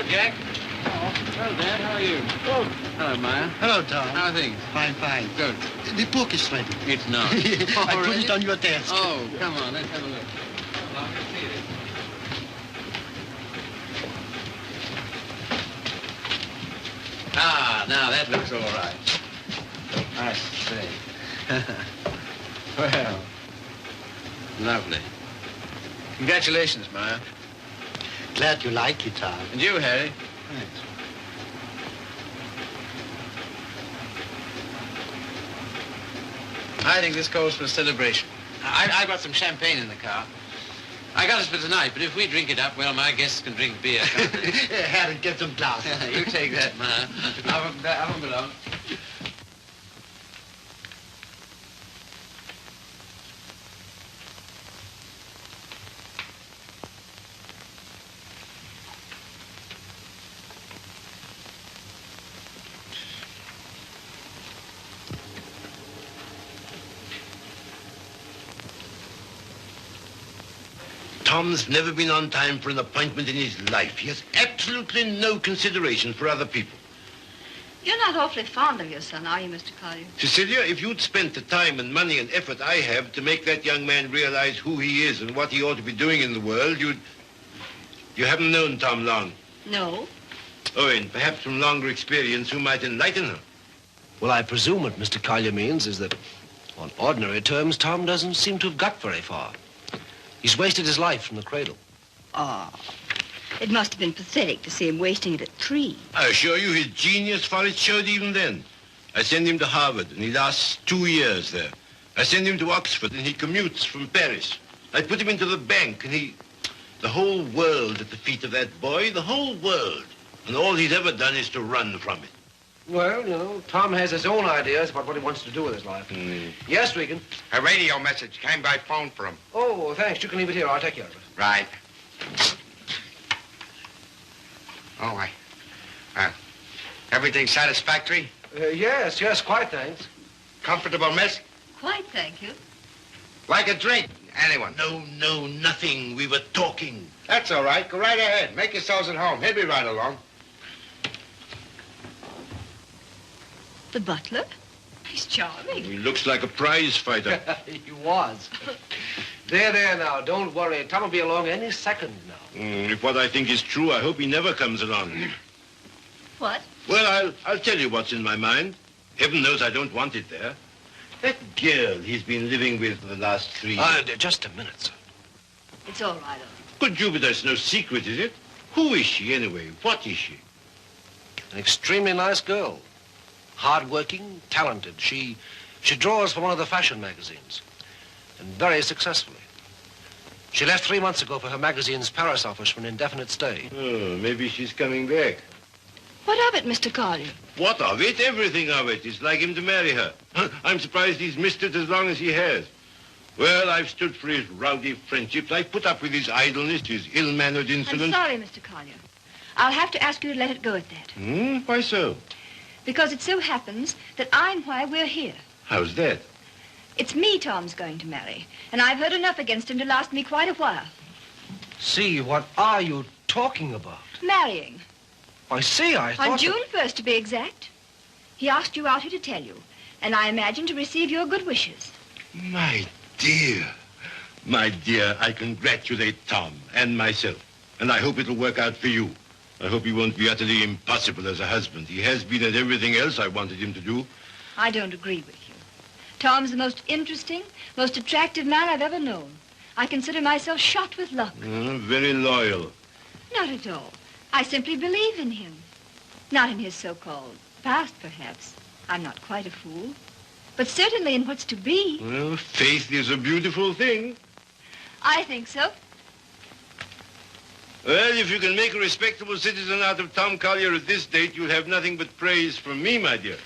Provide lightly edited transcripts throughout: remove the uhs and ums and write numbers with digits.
Jack. Oh, hello, Dad. How are you? Oh. Hello, Maya. Hello, Tom. How are things? Fine, fine. Good. The book is ready. It's not. I put it on your desk. Oh, come on. Let's have a look. Well, let's see it. Ah, now that looks all right. I say. Well, lovely. Congratulations, Maya. Glad you like it, Tom. And you, Harry. Thanks. I think this calls for a celebration. I brought some champagne in the car. I got it for tonight, but if we drink it up, well, my guests can drink beer, can't they? Harry, get some glasses. You take that, Maya. Have them alone. Tom's never been on time for an appointment in his life. He has absolutely no consideration for other people. You're not awfully fond of your son, are you, Mr. Collier? Cecelia, if you'd spent the time and money and effort I have to make that young man realize who he is and what he ought to be doing in the world, You haven't known Tom long. No. Oh, and perhaps from longer experience, who might enlighten her. Well, I presume what Mr. Collier means is that, on ordinary terms, Tom doesn't seem to have got very far. He's wasted his life from the cradle. Oh, it must have been pathetic to see him wasting it at 3. I assure you his genius for it showed even then. I send him to Harvard, and he lasts 2 years there. I send him to Oxford, and he commutes from Paris. I put him into the bank, and the whole world at the feet of that boy, the whole world. And all he's ever done is to run from it. Well, you know, Tom has his own ideas about what he wants to do with his life. Yes, Regan? A radio message came by phone for him. Oh, thanks. You can leave it here. I'll take care of it. Right. Oh, everything satisfactory? Yes, quite, thanks. Comfortable, miss? Quite, thank you. Like a drink? Anyone? No, nothing. We were talking. That's all right. Go right ahead. Make yourselves at home. He'll be right along. The butler? He's charming. He looks like a prize fighter. He was. There now. Don't worry. Tom will be along any second now. If what I think is true, I hope he never comes along. What? Well, I'll tell you what's in my mind. Heaven knows I don't want it there. That girl he's been living with for the last 3 years. Just a minute, sir. It's all right, Good Jupiter, it's no secret, is it? Who is she, anyway? What is she? An extremely nice girl. Hard-working, talented. She draws for one of the fashion magazines. And very successfully. She left 3 months ago for her magazine's Paris office for an indefinite stay. Oh, maybe she's coming back. What of it, Mr. Collier? What of it? Everything of it. It's like him to marry her. I'm surprised he's missed it as long as he has. Well, I've stood for his rowdy friendships. I put up with his idleness, his ill-mannered insolence. I'm sorry, Mr. Collier. I'll have to ask you to let it go at that. Why so? Because it so happens that I'm why we're here. How's that? It's me Tom's going to marry, and I've heard enough against him to last me quite a while. See, what are you talking about? Marrying. I see, I thought... On June 1st, to be exact. He asked you out here to tell you, and I imagine to receive your good wishes. My dear, I congratulate Tom and myself, and I hope it'll work out for you. I hope he won't be utterly impossible as a husband. He has been at everything else I wanted him to do. I don't agree with you. Tom's the most interesting, most attractive man I've ever known. I consider myself shot with luck. Very loyal. Not at all. I simply believe in him. Not in his so-called past, perhaps. I'm not quite a fool. But certainly in what's to be. Well, faith is a beautiful thing. I think so. Well, if you can make a respectable citizen out of Tom Collier at this date, you'll have nothing but praise from me, my dear.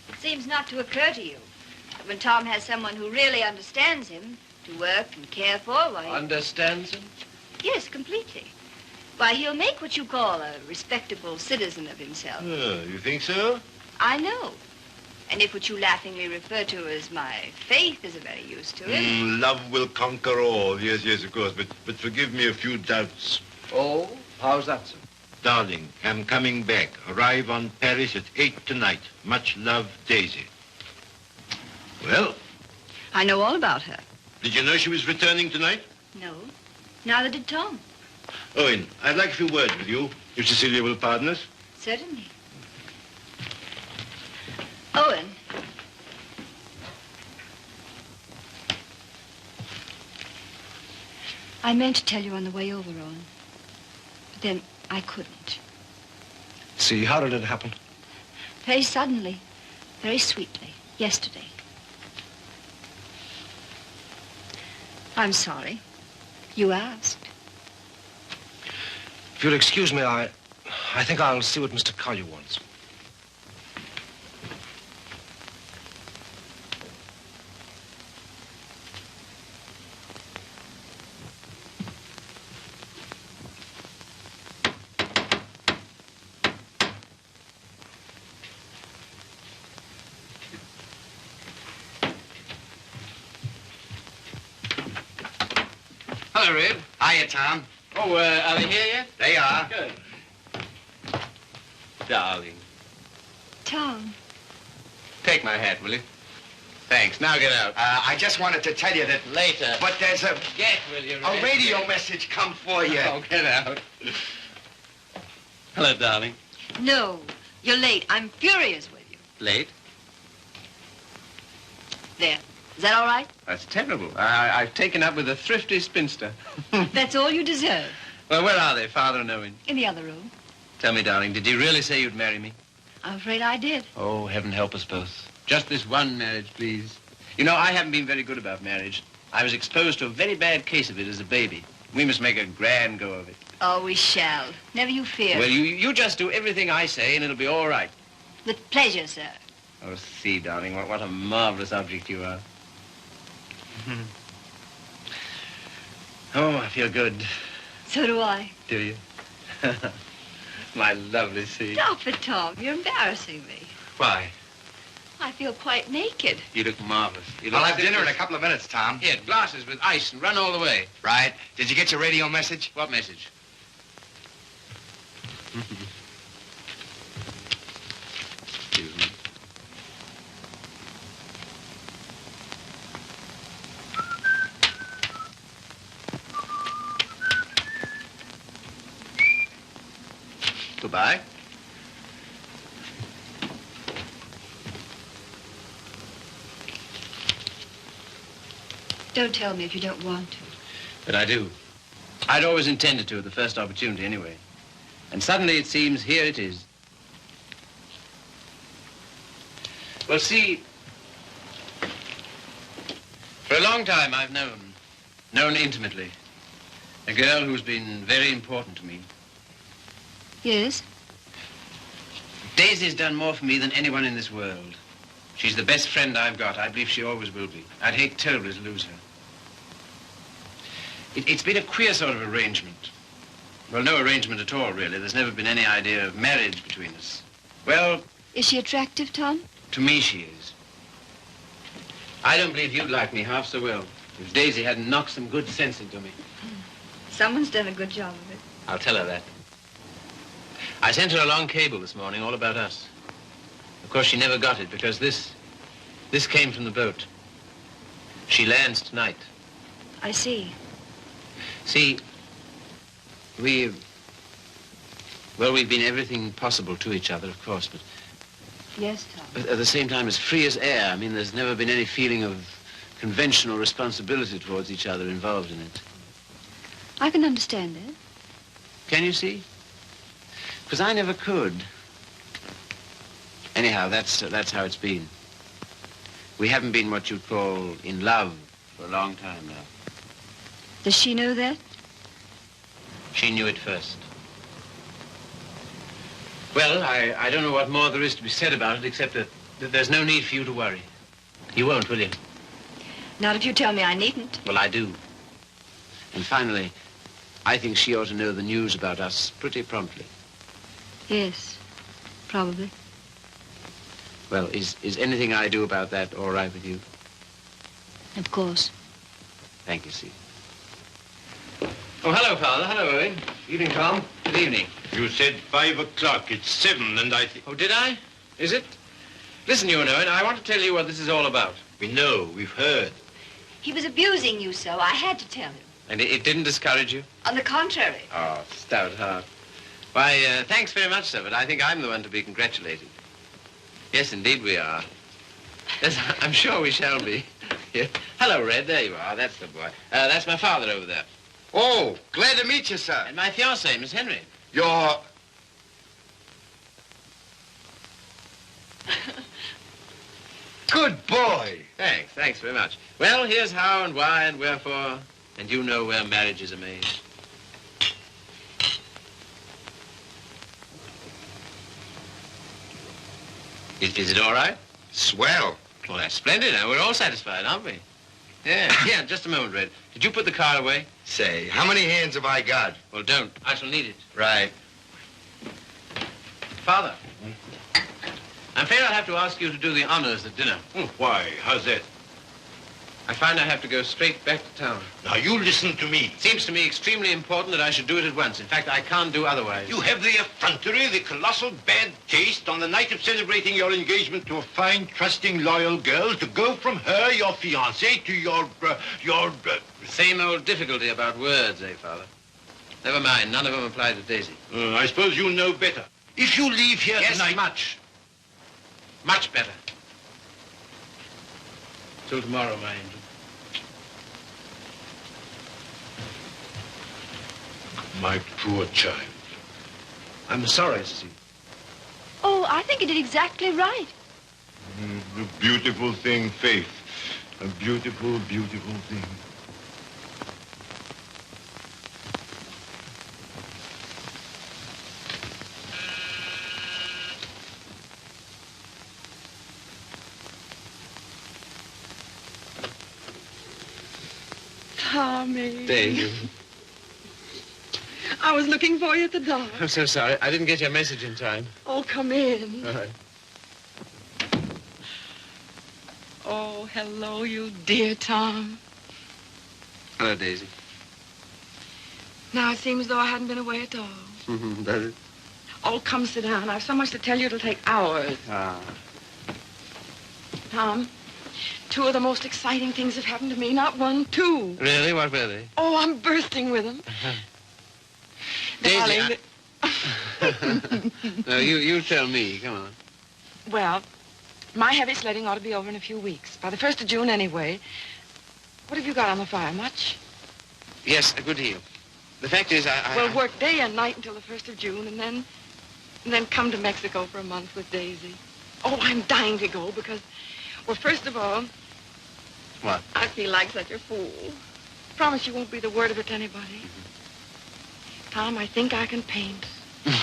It seems not to occur to you that when Tom has someone who really understands him, to work and care for, why... Understands him? Yes, completely. Why, he'll make what you call a respectable citizen of himself. Oh, you think so? I know. And if what you laughingly refer to as my faith is of any use to it... Love will conquer all. Yes, of course. But forgive me a few doubts. Oh, how's that, sir? Darling, I'm coming back. Arrive on Paris at 8 tonight. Much love, Daisy. Well, I know all about her. did you know she was returning tonight? No. Neither did Tom. Owen, I'd like a few words with you, if Cecelia will pardon us. Certainly. Owen. I meant to tell you on the way over, Owen. But then I couldn't. See, how did it happen? Very suddenly. Very sweetly. Yesterday. I'm sorry. You asked. If you'll excuse me, I think I'll see what Mr. Collier wants. Hello, Red. Hiya, Tom. Oh, are they here yet? They are. Good. Darling. Tom. Take my hat, will you? Thanks. Now get out. I just wanted to tell you that... Later. But there's a Get, will you, Red? radio message come for you. Oh, get out. Hello, darling. No. You're late. I'm furious with you. Late? There. Is that all right? That's terrible. I've taken up with a thrifty spinster. That's all you deserve. Well, where are they, Father and Owen? In the other room. Tell me, darling, did you really say you'd marry me? I'm afraid I did. Oh, heaven help us both. Just this one marriage, please. You know, I haven't been very good about marriage. I was exposed to a very bad case of it as a baby. We must make a grand go of it. Oh, we shall. Never you fear. Well, you just do everything I say, and it'll be all right. With pleasure, sir. Oh, see, darling, what a marvelous object you are. Oh, I feel good. So do I. Do you? My lovely sea. Stop it, Tom. You're embarrassing me. Why? I feel quite naked. You look marvelous. You I'll look have dinner in a just- couple of minutes, Tom. Here, glasses with ice and run all the way. Right. Did you get your radio message? What message? Excuse me. Goodbye. Don't tell me if you don't want to. But I do. I'd always intended to at the first opportunity anyway. And suddenly it seems here it is. Well, see, for a long time I've known intimately, a girl who's been very important to me. Yes? Daisy's done more for me than anyone in this world. She's the best friend I've got. I believe she always will be. I'd hate terribly to lose her. It's been a queer sort of arrangement. Well, no arrangement at all, really. There's never been any idea of marriage between us. Well, Is she attractive, Tom? to me she is. I don't believe you'd like me half so well if Daisy hadn't knocked some good sense into me. Someone's done a good job of it. I'll tell her that. I sent her a long cable this morning all about us. Of course, she never got it because this came from the boat. She lands tonight. I see. See, we've been everything possible to each other, of course, but Yes, Tom. at the same time as free as air. I mean, there's never been any feeling of conventional responsibility towards each other involved in it. I can understand that. Can you see? Because I never could. Anyhow, that's how it's been. We haven't been what you'd call in love for a long time now. Does she know that? She knew it first. Well, I don't know what more there is to be said about it, except that there's no need for you to worry. You won't, will you? Not if you tell me I needn't. Well, I do. And finally, I think she ought to know the news about us pretty promptly. Yes, probably. Well, is anything I do about that all right with you? Of course. Thank you, Steve. Oh, hello, Father. Hello, Owen. Evening, Tom. Good evening. You said 5 o'clock. It's 7, and I think... Oh, did I? Is it? Listen, you know it. I want to tell you what this is all about. We know. We've heard. He was abusing you so. I had to tell him. And it didn't discourage you? On the contrary. Oh, stout heart. Why, thanks very much, sir, but I think I'm the one to be congratulated. Yes, indeed we are. Yes, I'm sure we shall be. Yeah. Hello, Red. There you are. That's the boy. That's my father over there. Oh, glad to meet you, sir. And my fiancée, Miss Henry. You're... Good boy. Thanks very much. Well, here's how and why and wherefore, and you know where marriages are made. Is it all right? Swell. Well, that's splendid. Now, we're all satisfied, aren't we? Yeah, just a moment, Red. Did you put the car away? Say, how many hands have I got? Well, don't. I shall need it. Right. Father, I'm afraid I'll have to ask you to do the honors at dinner. Why? How's that? I find I have to go straight back to town. Now, you listen to me. It seems to me extremely important that I should do it at once. In fact, I can't do otherwise. You have the effrontery, the colossal bad taste on the night of celebrating your engagement to a fine, trusting, loyal girl to go from her, your fiancée, to your... Same old difficulty about words, eh, Father? Never mind. None of them apply to Daisy. I suppose you know better. If you leave here tonight... Much. Much better. Till tomorrow, my angel. My poor child. I'm sorry, Cecelia. Oh, I think you did exactly right. A beautiful thing, Faith. A beautiful, beautiful thing. Tommy. Daisy. I was looking for you at the door. I'm so sorry. I didn't get your message in time. Oh, come in. All right. Oh, hello, you dear Tom. Hello, Daisy. Now it seems as though I hadn't been away at all. Does it? Oh, come sit down. I've so much to tell you it'll take hours. Ah. Tom, two of the most exciting things have happened to me. Not one, two. Really? What were they? Oh, I'm bursting with them. Daisy, Darling, No, you tell me. Come on. well, my heavy sledding ought to be over in a few weeks. By the 1st of June, anyway. What have you got on the fire? Much? Yes, a good deal. The fact is, We'll work day and night until the 1st of June, and then come to Mexico for a month with Daisy. Oh, I'm dying to go because, well, first of all... What? I feel like such a fool. Promise you won't breathe a word of it to anybody. Tom, I think I can paint.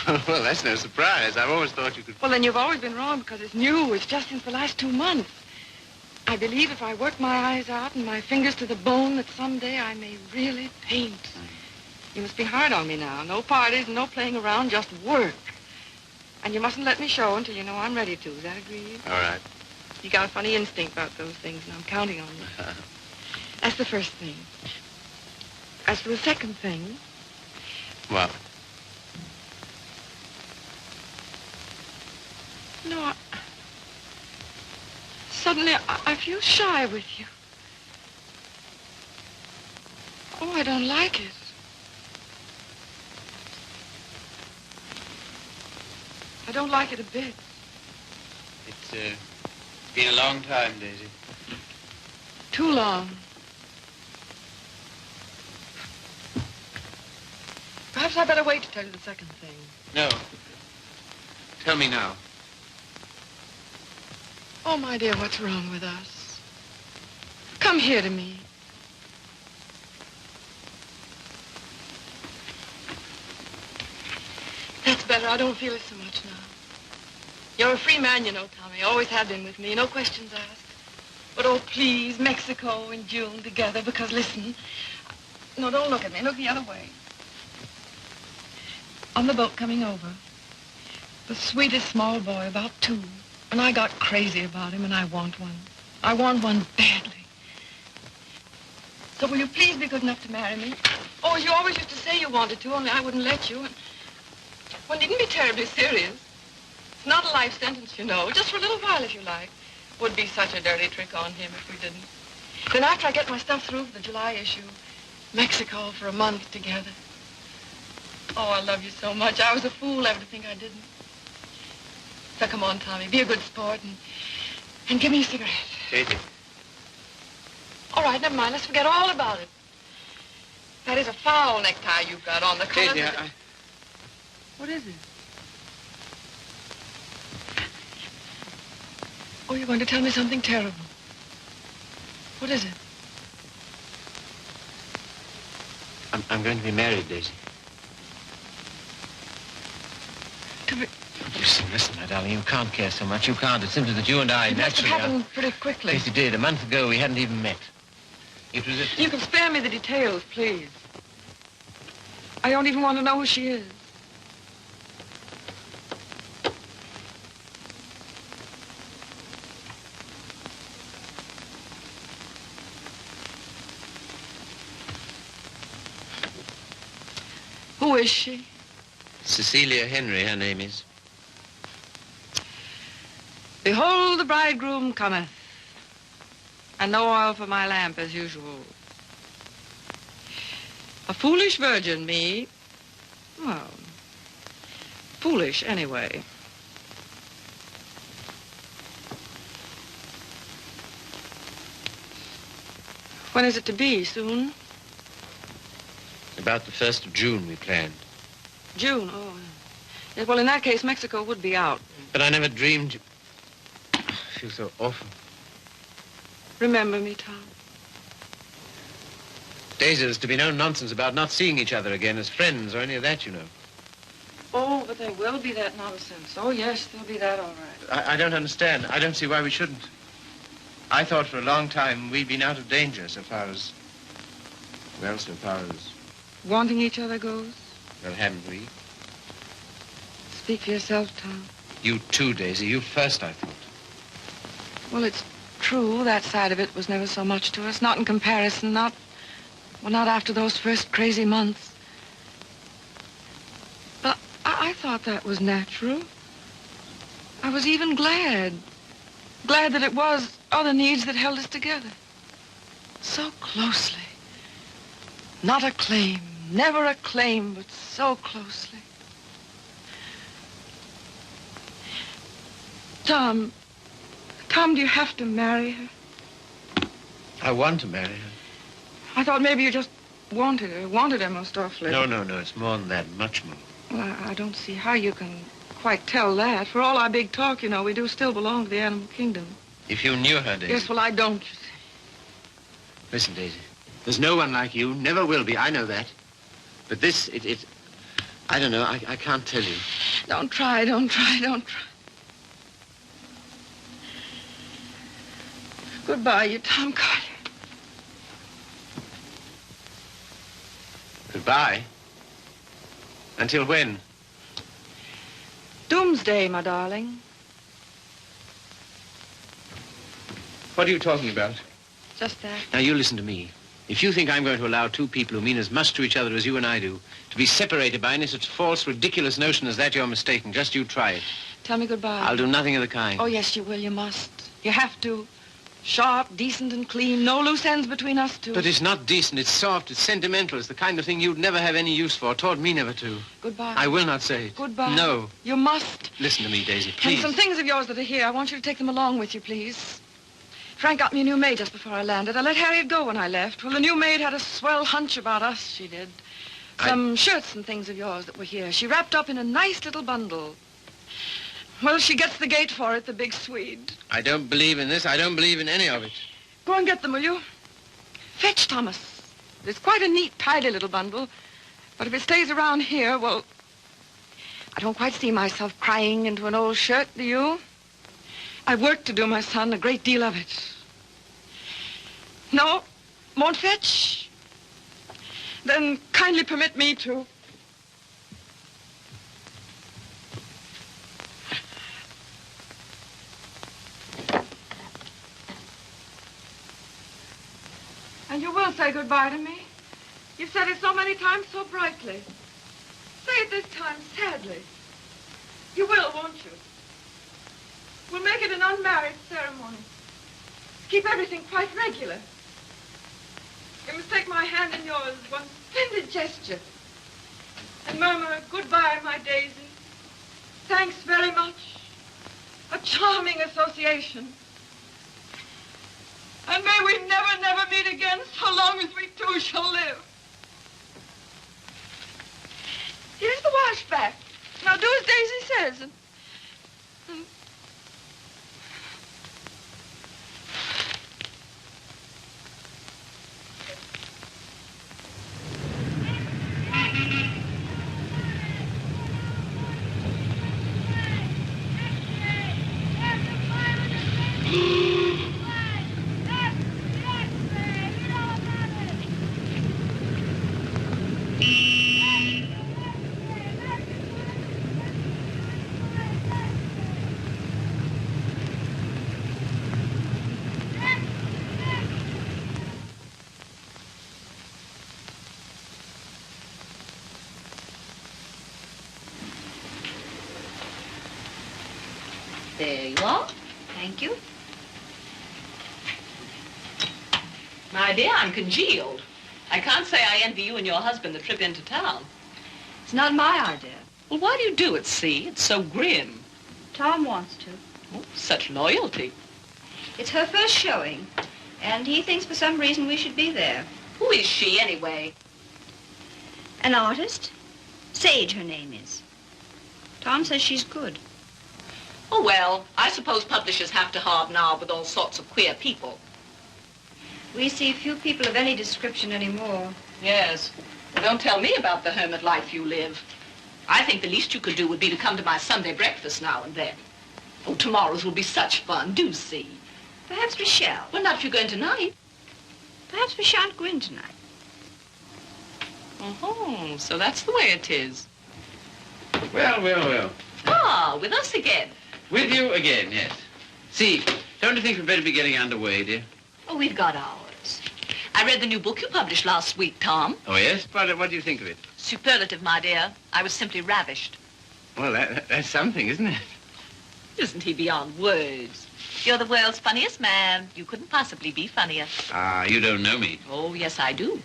Well, that's no surprise. I've always thought you could... Well, then you've always been wrong because it's new. It's just since the last 2 months. I believe if I work my eyes out and my fingers to the bone that someday I may really paint. You must be hard on me now. No parties, no playing around, just work. And you mustn't let me show until you know I'm ready to. Is that agreed? All right. You got a funny instinct about those things, and I'm counting on you. That's the first thing. As for the second thing... What? No, suddenly I feel shy with you. Oh, I don't like it. I don't like it a bit. It's been a long time, Daisy. Too long. Perhaps I'd better wait to tell you the second thing. No. Tell me now. Oh, my dear, what's wrong with us? Come here to me. That's better. I don't feel it so much now. You're a free man, you know, Tommy. Always have been with me. No questions asked. But, oh, please, Mexico in June together, because, listen. No, don't look at me. Look the other way. On the boat coming over, the sweetest small boy, about 2. And I got crazy about him, and I want one. I want one badly. So will you please be good enough to marry me? Oh, as you always used to say you wanted to, only I wouldn't let you. And One needn't be terribly serious. It's not a life sentence, you know. Just for a little while, if you like. Would be such a dirty trick on him if we didn't. Then after I get my stuff through for the July issue, Mexico for a month together. Oh, I love you so much. I was a fool ever to think I didn't. So come on, Tommy, be a good sport and give me a cigarette. Katie. All right, never mind. Let's forget all about it. That is a foul necktie you've got on. The colors... Katie, What is it? Oh, you're going to tell me something terrible. What is it? I'm going to be married, Daisy. To be... Listen, my darling, you can't care so much. You can't. It's simply that you and I It must have naturally happened pretty quickly. Yes, it did. A month ago, we hadn't even met. It was You can spare me the details, please. I don't even want to know who she is. Who is she? Cecelia Henry, her name is. Behold, the bridegroom cometh, and no oil for my lamp as usual. A foolish virgin, me. Well, foolish anyway. When is it to be? Soon? About the 1st of June, we planned. June, oh. Yeah, well, in that case, Mexico would be out. But I never dreamed... I feel so awful. Remember me, Tom. Daisy, there's to be no nonsense about not seeing each other again as friends or any of that, you know. Oh, but there will be that nonsense. Oh, yes, there'll be that all right. I don't understand. I don't see why we shouldn't. I thought for a long time we'd been out of danger so far as... Well, so far as... Wanting each other goes? Well, haven't we? Speak for yourself, Tom. You too, Daisy. You first, I thought. Well, it's true. That side of it was never so much to us. Not in comparison. Not after those first crazy months. But I thought that was natural. I was even glad. Glad that it was other needs that held us together. So closely. Not a claim. Never a claim, but so closely. Tom, do you have to marry her? I want to marry her. I thought maybe you just wanted her most awfully. No, it's more than that, much more. Well, I don't see how you can quite tell that. For all our big talk, you know, we do still belong to the animal kingdom. If you knew her, Daisy... Yes, well, I don't, you see. Listen, Daisy, there's no one like you, never will be, I know that. But this, I don't know, I can't tell you. Don't try. Goodbye, you Tom Collier. Goodbye? Until when? Doomsday, my darling. What are you talking about? Just that. Now, you listen to me. If you think I'm going to allow two people who mean as much to each other as you and I do to be separated by any such false, ridiculous notion as that, you're mistaken. Just you try it. Tell me goodbye. I'll do nothing of the kind. Oh, yes, you will. You must. You have to. Sharp, decent, and clean. No loose ends between us two. But it's not decent. It's soft. It's sentimental. It's the kind of thing you'd never have any use for. Taught me never to. Goodbye. I will not say it. Goodbye. No. You must. Listen to me, Daisy, And please. some things of yours that are here, I want you to take them along with you, please. Frank got me a new maid just before I landed. I let Harriet go when I left. Well, the new maid had a swell hunch about us, she did. Some shirts and things of yours that were here. She wrapped up in a nice little bundle. Well, she gets the gate for it, the big Swede. I don't believe in this. I don't believe in any of it. Go and get them, will you? Fetch, Thomas. It's quite a neat, tidy little bundle. But if it stays around here, well, I don't quite see myself crying into an old shirt, do you? I've work to do, my son, a great deal of it. No? Won't fetch? Then kindly permit me to. And you will say goodbye to me? You've said it so many times so brightly. Say it this time sadly. You will, won't you? We'll make it an unmarried ceremony. Keep everything quite regular. You must take my hand in yours, one splendid gesture, and murmur goodbye, my Daisy. Thanks very much. A charming association. And may we never, never meet again so long as we two shall live. Here's the washback. Now do as Daisy says. And there you are. Thank you. My dear, I'm congealed. I can't say I envy you and your husband the trip into town. It's not my idea. Well, why do you do it, see? It's so grim. Tom wants to. Oh, such loyalty. It's her first showing, and he thinks for some reason we should be there. Who is she, anyway? An artist? Sage, her name is. Tom says she's good. Oh, well, I suppose publishers have to hobnob with all sorts of queer people. We see few people of any description anymore. Yes. Well, don't tell me about the hermit life you live. I think the least you could do would be to come to my Sunday breakfast now and then. Oh, tomorrow's will be such fun. Do see. Perhaps we shall. Well, not if you're going tonight. Perhaps we shan't go in tonight. Oh, so that's the way it is. Well, well, well. Ah, with us again. With you again, yes. See, don't you think we'd better be getting underway, dear? Oh, we've got ours. I read the new book you published last week, Tom. Oh, yes? What do you think of it? Superlative, my dear. I was simply ravished. Well, that's something, isn't it? Isn't he beyond words? You're the world's funniest man. You couldn't possibly be funnier. Ah, you don't know me. Oh, yes, I do.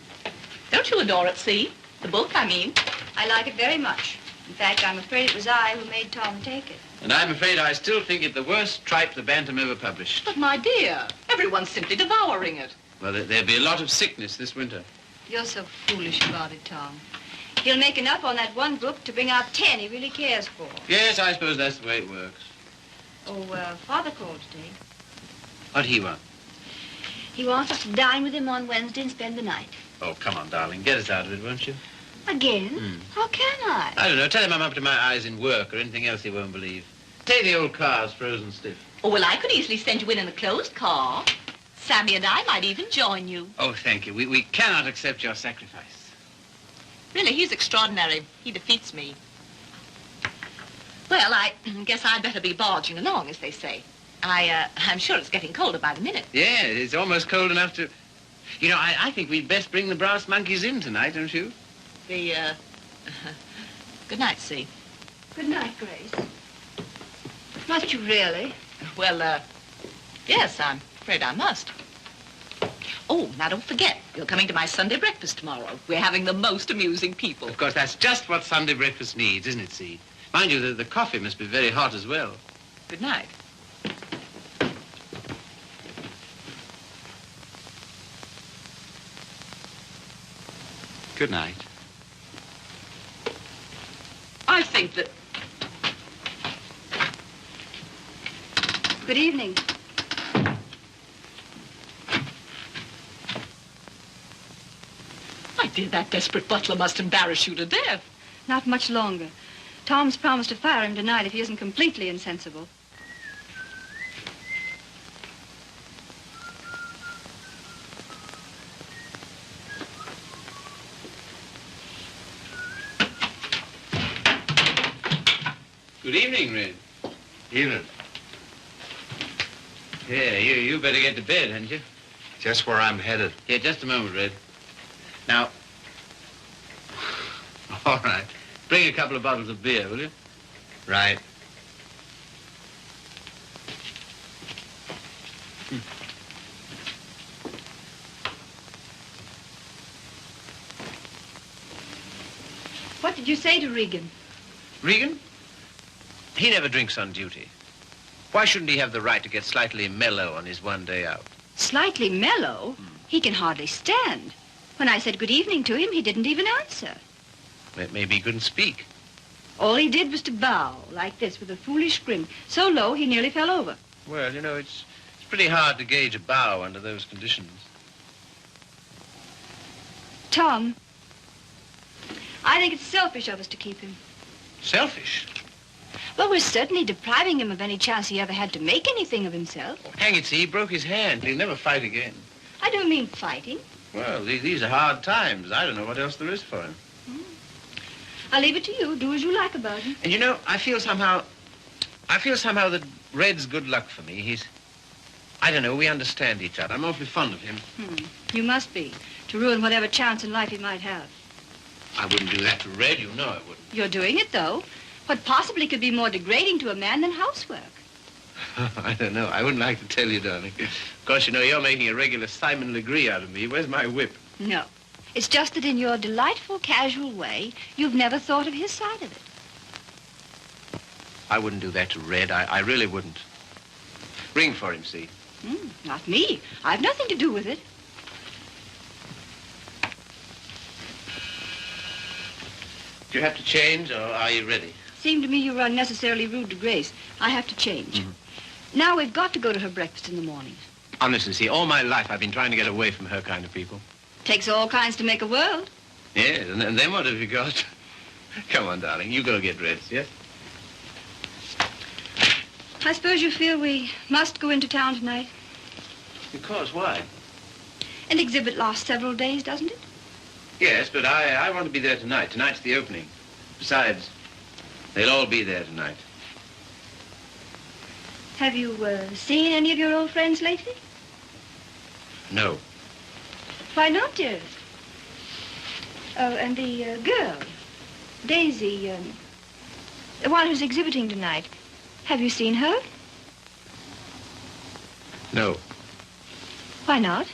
Don't you adore it, see? The book, I mean. I like it very much. In fact, I'm afraid it was I who made Tom take it. And I'm afraid I still think it the worst tripe the Bantam ever published. But, my dear, everyone's simply devouring it. Well, there'll be a lot of sickness this winter. You're so foolish about it, Tom. He'll make enough on that one book to bring out 10 he really cares for. Yes, I suppose that's the way it works. Oh, Father called today. What'd he want? He wants us to dine with him on Wednesday and spend the night. Oh, come on, darling. Get us out of it, won't you? Again? How can I? I don't know. Tell him I'm up to my eyes in work or anything else he won't believe. Take the old car's frozen stiff. Oh, well, I could easily send you in a closed car. Sammy and I might even join you. Oh, thank you. We cannot accept your sacrifice. Really, he's extraordinary. He defeats me. Well, I guess I'd better be barging along, as they say. I'm sure it's getting colder by the minute. Yeah, it's almost cold enough to... You know, I think we'd best bring the brass monkeys in tonight, don't you? Good night, See. Good night, Grace. Must you really? Well, yes, I'm afraid I must. Oh, now don't forget, you're coming to my Sunday breakfast tomorrow. We're having the most amusing people. Of course, that's just what Sunday breakfast needs, isn't it, See? Mind you, the coffee must be very hot as well. Good night. Good night. I think that... Good evening. My dear, that desperate butler must embarrass you to death. Not much longer. Tom's promised to fire him tonight if he isn't completely insensible. Good evening, Red. Evening. Yeah, you better get to bed, hadn't you? Just where I'm headed. Here, just a moment, Red. Now, all right. Bring a couple of bottles of beer, will you? Right. What did you say to Regan? Regan? He never drinks on duty. Why shouldn't he have the right to get slightly mellow on his one day out? Slightly mellow? He can hardly stand. When I said good evening to him, he didn't even answer. Maybe he couldn't speak. All he did was to bow, like this, with a foolish grin, so low he nearly fell over. Well, you know, it's pretty hard to gauge a bow under those conditions. Tom, I think it's selfish of us to keep him. Selfish? Well, we're certainly depriving him of any chance he ever had to make anything of himself. Oh, hang it, see, he broke his hand. He'll never fight again. I don't mean fighting. Well, these are hard times. I don't know what else there is for him. I'll leave it to you. Do as you like about him. And you know, I feel somehow that Red's good luck for me. I don't know, we understand each other. I'm awfully fond of him. You must be, to ruin whatever chance in life he might have. I wouldn't do that to Red, you know I wouldn't. You're doing it, though. What possibly could be more degrading to a man than housework? I don't know. I wouldn't like to tell you, darling. Of course, you know, you're making a regular Simon Legree out of me. Where's my whip? No. It's just that in your delightful, casual way, you've never thought of his side of it. I wouldn't do that to Red. I really wouldn't. Ring for him, see? Not me. I've nothing to do with it. Do you have to change, or are you ready? Seemed to me you were unnecessarily rude to Grace. I have to change. Now we've got to go to her breakfast in the morning. Honestly, see, all my life I've been trying to get away from her kind of people. Takes all kinds to make a world. Yes, and then what have you got? Come on, darling, you go get dressed, yes? I suppose you feel we must go into town tonight. Because why? An exhibit lasts several days, doesn't it? Yes, but I want to be there tonight. Tonight's the opening. Besides, they'll all be there tonight. Have you seen any of your old friends lately? No. Why not, dearest? Oh, and the girl, Daisy, the one who's exhibiting tonight. Have you seen her? No. Why not?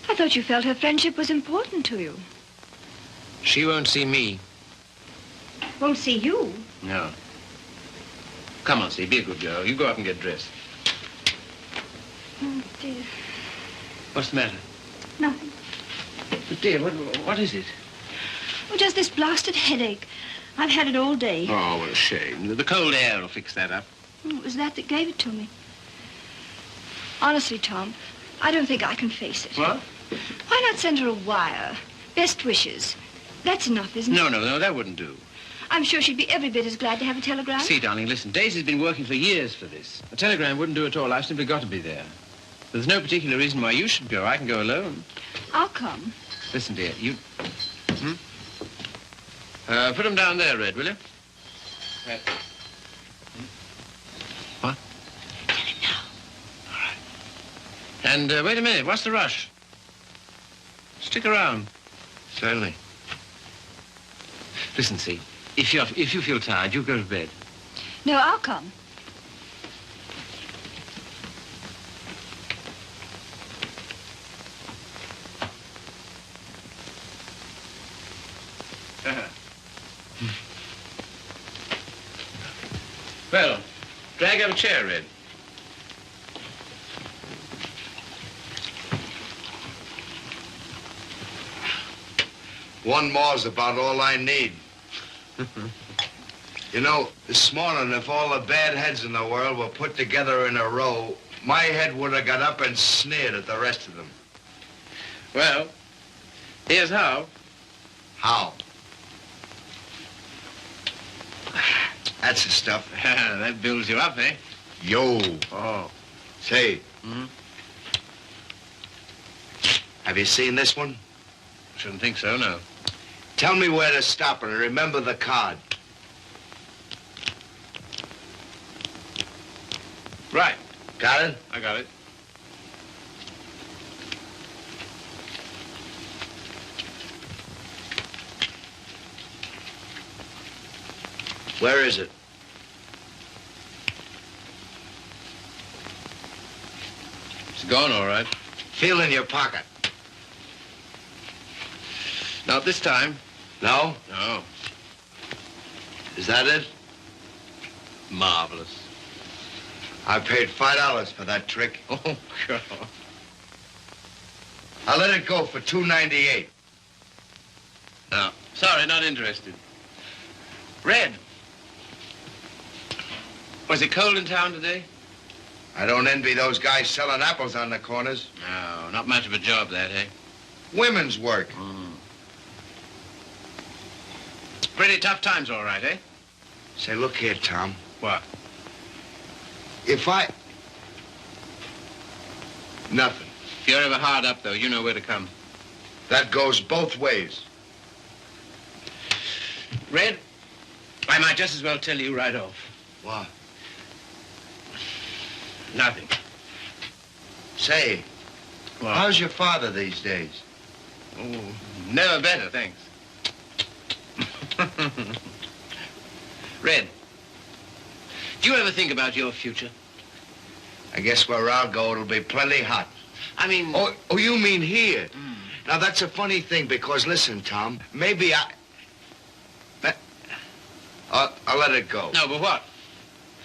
I thought you felt her friendship was important to you. She won't see me. Won't see you? No. Come on, see, be a good girl. You go up and get dressed. Oh, dear. What's the matter? Nothing. But, dear, what is it? Oh, just this blasted headache. I've had it all day. Oh, what a shame. The cold air will fix that up. It was that gave it to me. Honestly, Tom, I don't think I can face it. What? Why not send her a wire? Best wishes. That's enough, isn't it? No, that wouldn't do. I'm sure she'd be every bit as glad to have a telegram. See, darling, listen, Daisy's been working for years for this. A telegram wouldn't do at all. I've simply got to be there. There's no particular reason why you should go. I can go alone. I'll come. Listen, dear, you... put them down there, Red, will you? What? Tell him now. All right. And wait a minute. What's the rush? Stick around. Certainly. Listen, see, if you feel tired, you go to bed. No, I'll come. Well, drag up a chair, Red. One more's about all I need. You know, this morning, if all the bad heads in the world were put together in a row, my head would have got up and sneered at the rest of them. Well, here's how. How? That's the stuff. That builds you up, eh? Yo. Oh. Say. Have you seen this one? Shouldn't think so, no. Tell me where to stop and remember the card. Right. Got it? I got it. Where is it? It's gone, all right. Feel in your pocket. Not this time. No? No. Is that it? Marvelous. I paid $5 for that trick. Oh, God. I let it go for $2.98. No. Sorry, not interested. Red. Was it cold in town today? I don't envy those guys selling apples on the corners. No, not much of a job, that, eh? Women's work. Pretty tough times, all right, eh? Say, look here, Tom. What? If I... Nothing. If you're ever hard up, though, you know where to come. That goes both ways. Red, I might just as well tell you right off. What? Nothing. Say, What? how's your father these days? Oh, never better, thanks. Red, do you ever think about your future? I guess where I'll go, it'll be plenty hot. I mean... Oh, you mean here? Now, that's a funny thing, because listen, Tom, maybe I'll let it go. No, but what?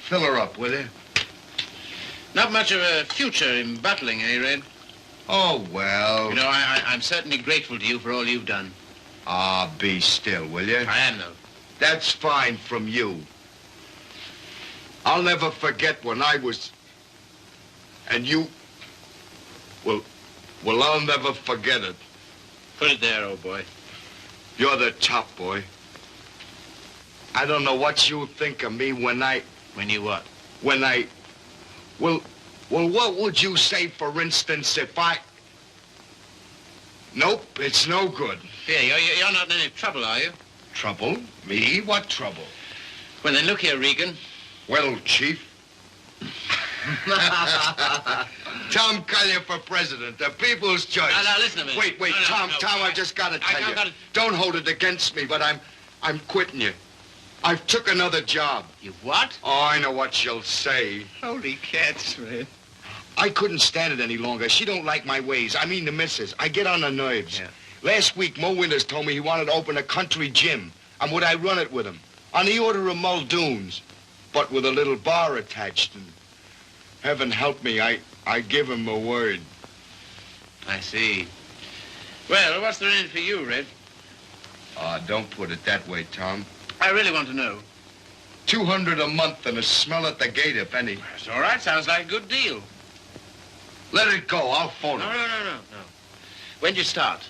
Fill her up, will you? Not much of a future in butling, eh, Red? Oh, well. You know, I'm certainly grateful to you for all you've done. Ah, be still, will you? I am, though. That's fine from you. I'll never forget when I was... And you... Well, I'll never forget it. Put it there, old boy. You're the top, boy. I don't know what you think of me when I... When you what? When I... Well, what would you say, for instance, if I... Nope, it's no good. Here, you're not in any trouble, are you? Trouble? Me? What trouble? Well, then, look here, Regan. Well, Chief. Tom Collier for president, the people's choice. Now, listen to me. Wait, No, Tom, no, I just gotta tell you. gotta... Don't hold it against me, but I'm quitting you. I've took another job. You what? Oh, I know what you'll say. Holy cats, man. I couldn't stand it any longer. She don't like my ways. I mean the missus. I get on her nerves. Yeah. Last week, Mo Winters told me he wanted to open a country gym. And would I run it with him? On the order of Muldoon's. But with a little bar attached. And heaven help me, I give him a word. I see. Well, what's there in it for you, Red? Don't put it that way, Tom. I really want to know. $200 a month and a smell at the gate, if any. That's all right. Sounds like a good deal. Let it go. I'll phone him. No. When'd you start?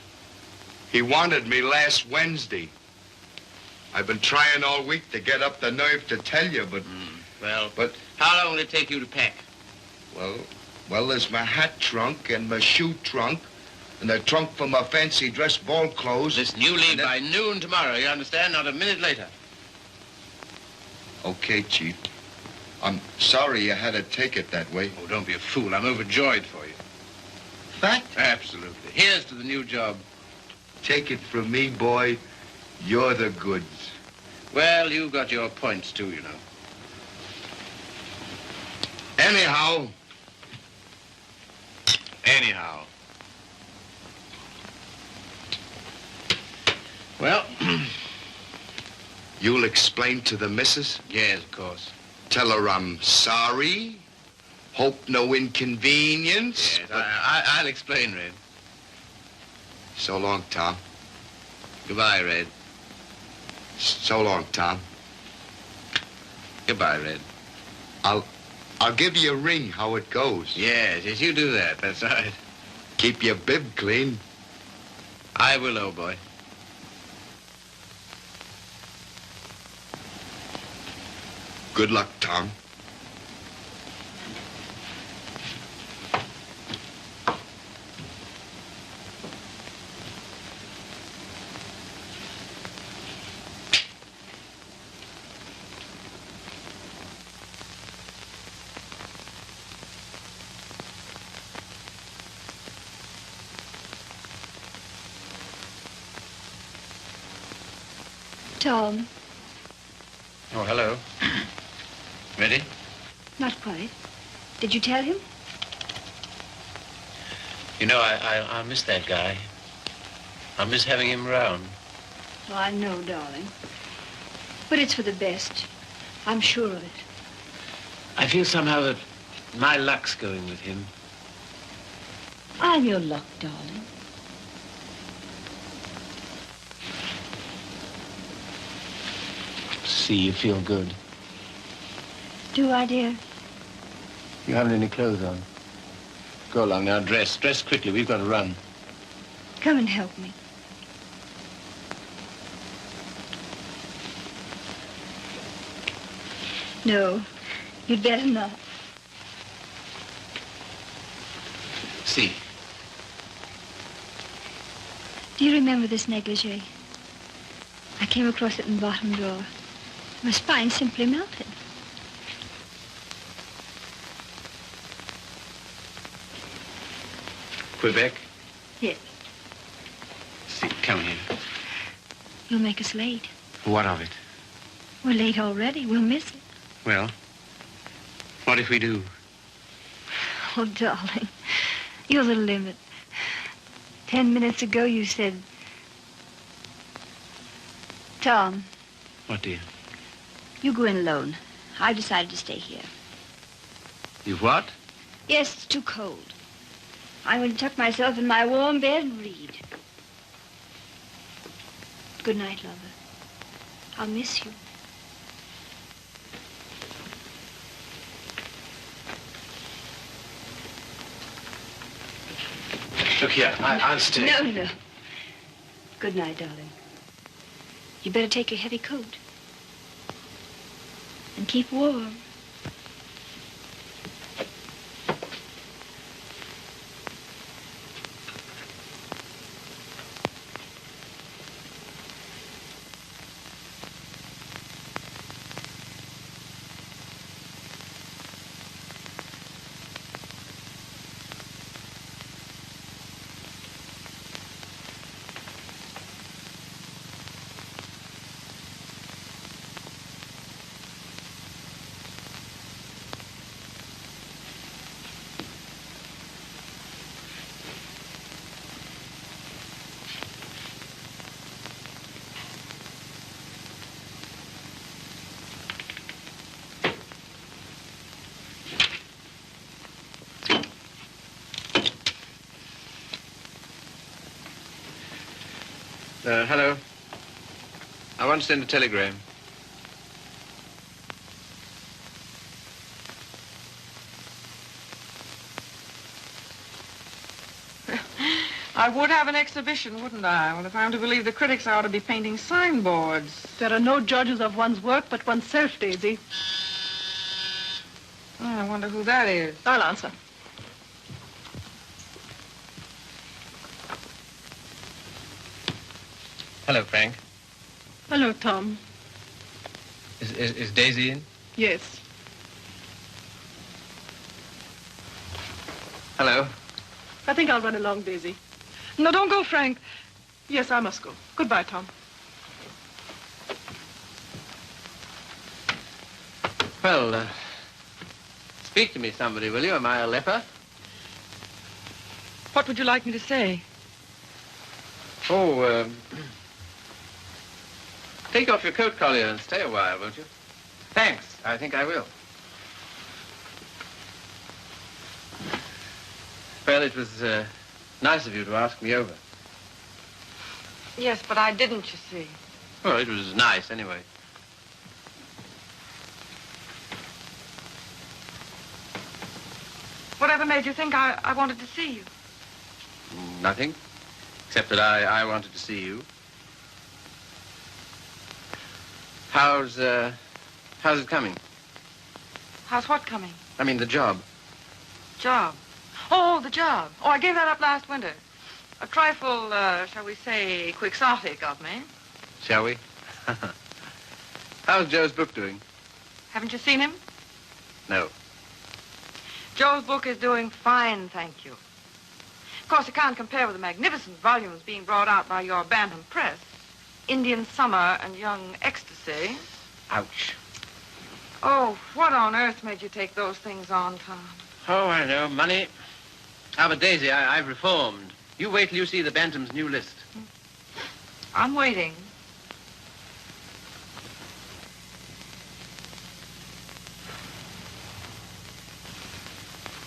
He wanted me last Wednesday. I've been trying all week to get up the nerve to tell you, but... But how long will it take you to pack? Well, there's my hat trunk and my shoe trunk and the trunk for my fancy dress ball clothes. Listen, you leave by noon tomorrow, you understand? Not a minute later. Okay, Chief. I'm sorry you had to take it that way. Oh, don't be a fool. I'm overjoyed for you. That? Absolutely. Here's to the new job. Take it from me, boy. You're the goods. Well, you've got your points, too, you know. Anyhow. Well, You'll explain to the missus? yes, of course. Tell her I'm sorry. Hope no inconvenience. Yes, I'll explain, Red. So long, Tom. Goodbye, Red. So long, Tom. Goodbye, Red. I'll give you a ring how it goes. Yes, you do that. That's right. Keep your bib clean. I will, old boy. Good luck, Tom. Tom, Oh, hello. Ready? Not quite. Did you tell him? You know, I miss that guy. I miss having him around. Oh, I know, darling. But it's for the best. I'm sure of it. I feel somehow that my luck's going with him. I'm your luck, darling. See, you feel good. Do I, dear? You haven't any clothes on. Go along now, dress. Dress quickly. We've got to run. Come and help me. No, you'd better not. See. Do you remember this negligee? I came across it in the bottom drawer. My spine simply melted. Quebec? Yes. See, come here. You'll make us late. What of it? We're late already. We'll miss it. Well, what if we do? Oh, darling, you're the limit. 10 minutes ago you said... Tom. What, dear? You go in alone. I've decided to stay here. You've what? Yes, it's too cold. I'm going to tuck myself in my warm bed and read. Good night, lover. I'll miss you. Look here, I'll stay. No, no. Good night, darling. You better take your heavy coat. And keep warm. Hello. I want to send a telegram. I would have an exhibition, wouldn't I? Well, if I'm to believe the critics, I ought to be painting signboards. There are no judges of one's work but oneself, Daisy. Oh, I wonder who that is. I'll answer. Hello, Frank. Hello, Tom. Is Daisy in? Yes. Hello. I think I'll run along, Daisy. No, don't go, Frank. Yes, I must go. Goodbye, Tom. Well, speak to me, somebody, will you? Am I a leper? What would you like me to say? Oh, take off your coat, Collier, and stay a while, won't you? Thanks. I think I will. Well, it was nice of you to ask me over. Yes, but I didn't, you see. Well, it was nice, anyway. Whatever made you think I wanted to see you? Nothing, except that I wanted to see you. How's it coming? How's what coming? I mean, the job. Job. Oh, the job. Oh, I gave that up last winter. A trifle, shall we say, quixotic of me. Shall we? How's Joe's book doing? Haven't you seen him? No. Joe's book is doing fine, thank you. Of course, it can't compare with the magnificent volumes being brought out by your Bantam Press. Indian Summer and Young Ecstasy. Ouch. Oh, what on earth made you take those things on, Tom? Oh, I know. Money. Ah, but Daisy, I've reformed. You wait till you see the Bantam's new list. I'm waiting.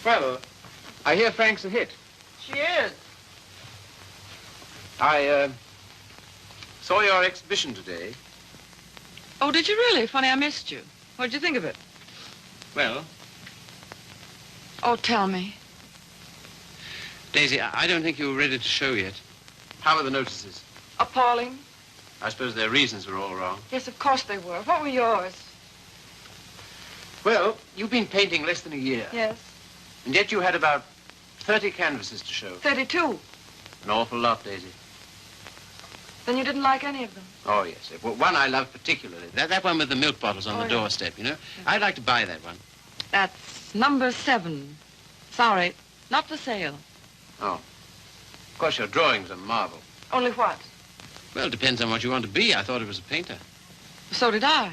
Well, I hear Frank's a hit. She is. I saw your exhibition today. Oh, did you really? Funny, I missed you. What did you think of it? Well, Oh, tell me. Daisy, I don't think you were ready to show yet. How are the notices? Appalling. I suppose their reasons were all wrong. Yes, of course they were. What were yours? Well, you've been painting less than a year. Yes. And yet you had about 30 canvases to show. 32. An awful lot, Daisy. Then you didn't like any of them? Oh, yes. Well, one I love particularly. That one with the milk bottles on the doorstep, you know? I'd like to buy that one. That's number 7. Sorry, not for sale. Oh. Of course, your drawing's a marvel. Only what? Well, it depends on what you want to be. I thought it was a painter. So did I.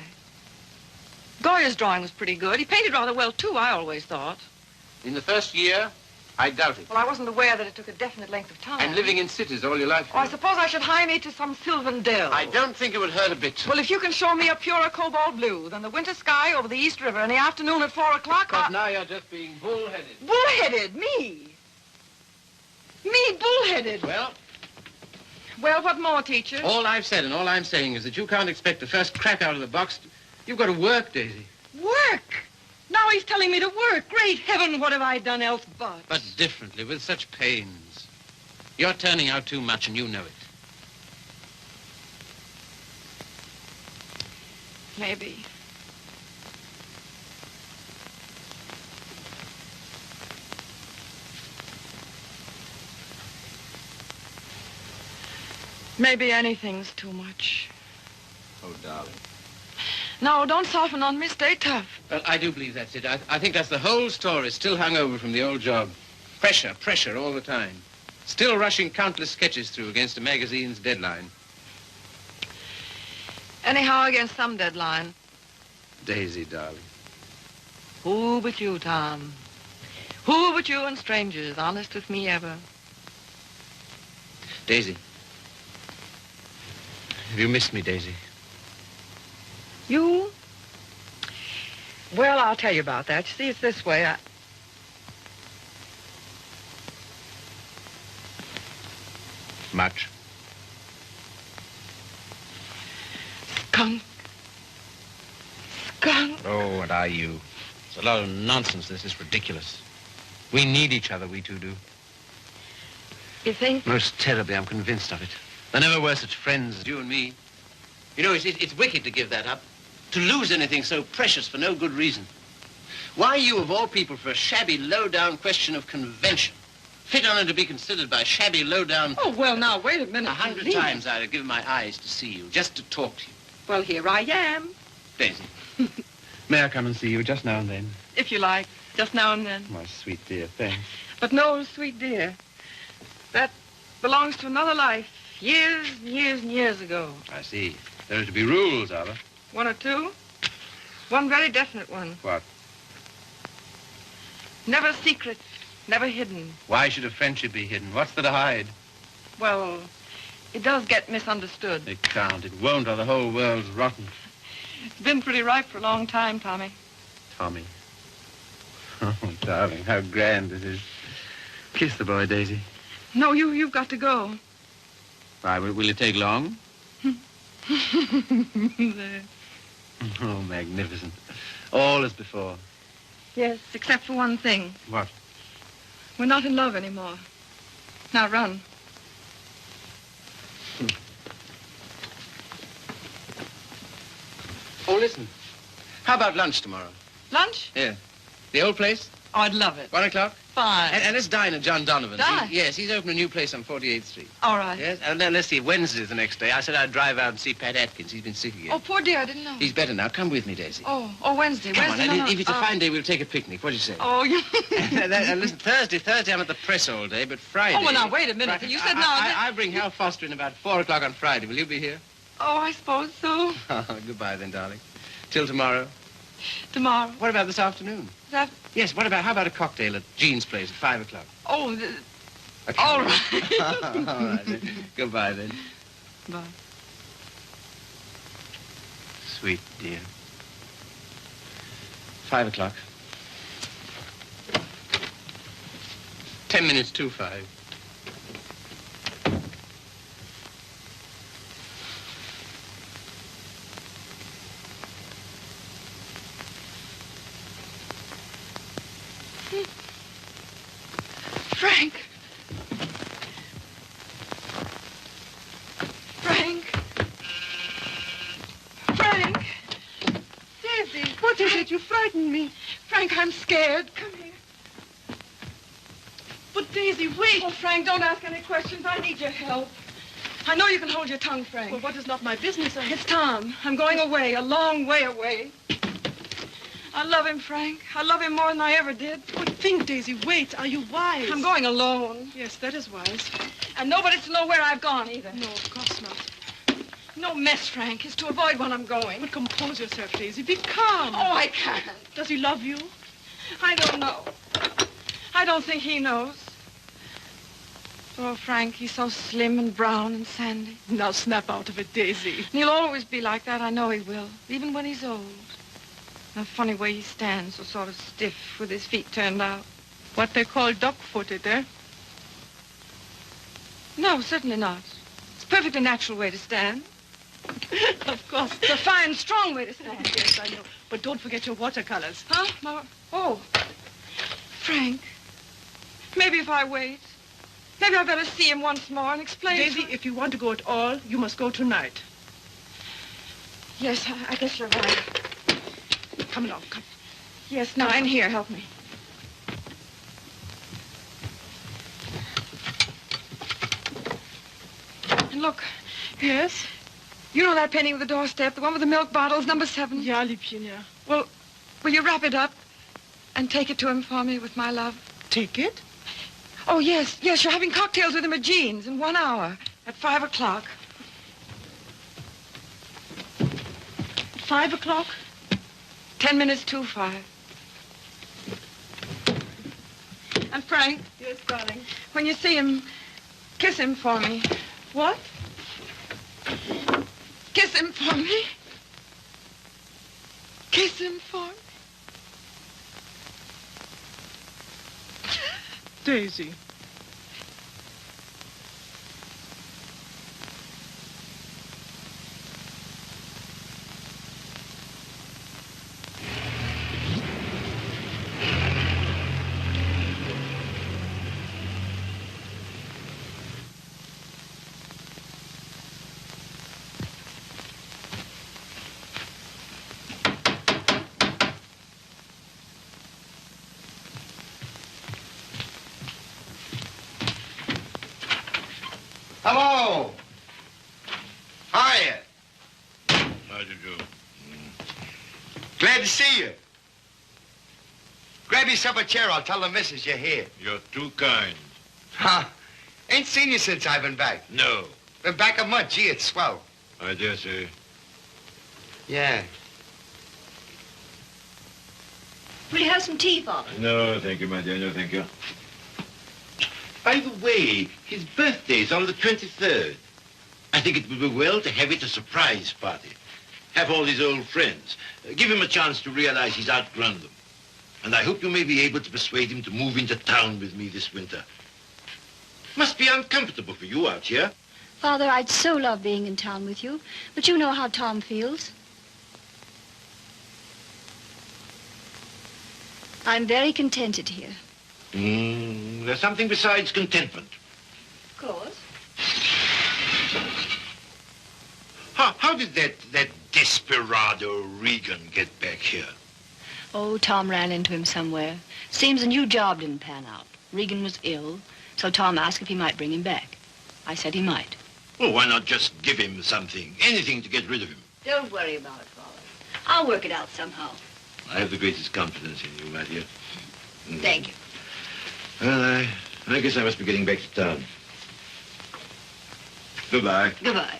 Goya's drawing was pretty good. He painted rather well, too, I always thought. In the first year, I doubt it. Well, I wasn't aware that it took a definite length of time. And living in cities all your life. Oh, I suppose I should hie me to some sylvan dell. I don't think it would hurt a bit. Well, if you can show me a purer cobalt blue than the winter sky over the East River in the afternoon at 4 o'clock, But now you're just being bullheaded. Bullheaded? Me? Me bullheaded? Well, Well, what more, teacher? all I've said and all I'm saying is that you can't expect the first crack out of the box. You've got to work, Daisy. Work? Now he's telling me to work. Great heaven, what have I done else but? But differently, with such pains. You're turning out too much and you know it. Maybe. Maybe anything's too much. Oh, darling. No, don't soften on me. Stay tough. Well, I do believe that's it. I think that's the whole story, still hung over from the old job. Pressure all the time. Still rushing countless sketches through against a magazine's deadline. Anyhow, against some deadline. Daisy, darling. Who but you, Tom? Who but you and strangers, honest with me ever? Daisy. Have you missed me, Daisy? You? Well, I'll tell you about that. You see, it's this way. Much. Skunk. Skunk. Oh, what are you? It's a lot of nonsense. This is ridiculous. We need each other, we two do. You think? Most terribly, I'm convinced of it. There never were such friends as you and me. You know, it's wicked to give that up. To lose anything so precious for no good reason. Why you, of all people, for a shabby, low-down question of convention? Fit on it to be considered by shabby, low-down... Oh, well, now, wait a minute. 100 times I'd have given my eyes to see you, just to talk to you. Well, here I am. Daisy, may I come and see you just now and then? If you like, just now and then. My sweet dear, thanks. But no, sweet dear, that belongs to another life, years and years and years ago. I see. There are to be rules, are there? 1 or 2. One very definite one. What? Never secret, never hidden. Why should a friendship be hidden? What's there to hide? Well, it does get misunderstood. It can't. It won't, or the whole world's rotten. It's been pretty ripe for a long time, Tommy. Tommy. Oh, darling, how grand this is. Kiss the boy, Daisy. No, you've got to go. Why, will it take long? There. Oh, magnificent. All as before. Yes, except for one thing. What? We're not in love anymore. Now run. Oh, listen. How about lunch tomorrow? Lunch? Yeah. The old place? Oh, I'd love it. 1 o'clock? Fine. And let's dine at John Donovan's. Dine? Yes, he's opened a new place on 48th Street. All right. Yes, and then let's see, Wednesday's the next day. I said I'd drive out and see Pat Atkins. He's been sick again. Oh, poor dear, I didn't know. He's better now. Come with me, Daisy. Oh, Wednesday. Come Wednesday. on, No, if it's a fine day, we'll take a picnic. What do you say? Oh, you... And listen, Thursday I'm at the press all day, but Friday... Oh, well, now, wait a minute. You said now... I bring Hal Foster in about 4 o'clock on Friday. Will you be here? Oh, I suppose so. Goodbye then, darling. Till tomorrow. Tomorrow. What about this afternoon? Yes, how about a cocktail at Jean's place at 5 o'clock? Oh, all right. All right, then. Goodbye, then. Bye. Sweet dear. 5 o'clock. 10 minutes to 5. Frank. Frank. Frank. Daisy. What is it? You frightened me. Frank, I'm scared. Come here. But Daisy, wait. Oh, Frank, don't ask any questions. I need your help. I know you can hold your tongue, Frank. Well, what is not my business? It's Tom. I'm going away, a long way away. I love him, Frank. I love him more than I ever did. But think, Daisy, wait. Are you wise? I'm going alone. Yes, that is wise. And nobody's to know where I've gone, either. No, of course not. No mess, Frank. It's to avoid when I'm going. But compose yourself, Daisy. Be calm. Oh, I can't. Does he love you? I don't know. I don't think he knows. Oh, Frank, he's so slim and brown and sandy. Now snap out of it, Daisy. And he'll always be like that. I know he will, even when he's old. The funny way he stands, so sort of stiff with his feet turned out. What they call duck-footed, eh? No, certainly not. It's a perfectly natural way to stand. Of course. It's a fine, strong way to stand. Yes, I know. But don't forget your watercolors. Huh? Oh. Frank, maybe if I wait, maybe I better see him once more and explain. Daisy, if you want to go at all, you must go tonight. Yes, I guess you're right. Come along, come. Yes, now, in here, help me. And look. Yes? You know that painting of the doorstep, the one with the milk bottles, number 7? Ja, Liebchen, ja. Well, will you wrap it up and take it to him for me with my love? Take it? Oh, yes, you're having cocktails with him at Jean's in 1 hour at 5 o'clock. 5 o'clock? 10 minutes to 5. And Frank. Yes, darling. When you see him, kiss him for me. What? Kiss him for me. Kiss him for me. Daisy. Hello. Hiya. How do you do? Glad to see you. Grab yourself a chair. I'll tell the missus you're here. You're too kind. Huh? Ain't seen you since I've been back. No. Been back a month. Gee, it's swell. I dare say. Yeah. Will you have some tea, Father? No, thank you, my dear. No, thank you. By the way, his birthday's on the 23rd. I think it would be well to have it a surprise party. Have all his old friends. Give him a chance to realize he's outgrown them. And I hope you may be able to persuade him to move into town with me this winter. Must be uncomfortable for you out here. Father, I'd so love being in town with you, but you know how Tom feels. I'm very contented here. There's something besides contentment. Of course. How did that desperado Regan get back here? Oh, Tom ran into him somewhere. Seems a new job didn't pan out. Regan was ill, so Tom asked if he might bring him back. I said he might. Well, why not just give him something, anything to get rid of him? Don't worry about it, Father. I'll work it out somehow. I have the greatest confidence in you, my dear. Thank you. Well, I guess I must be getting back to town. Goodbye. Goodbye.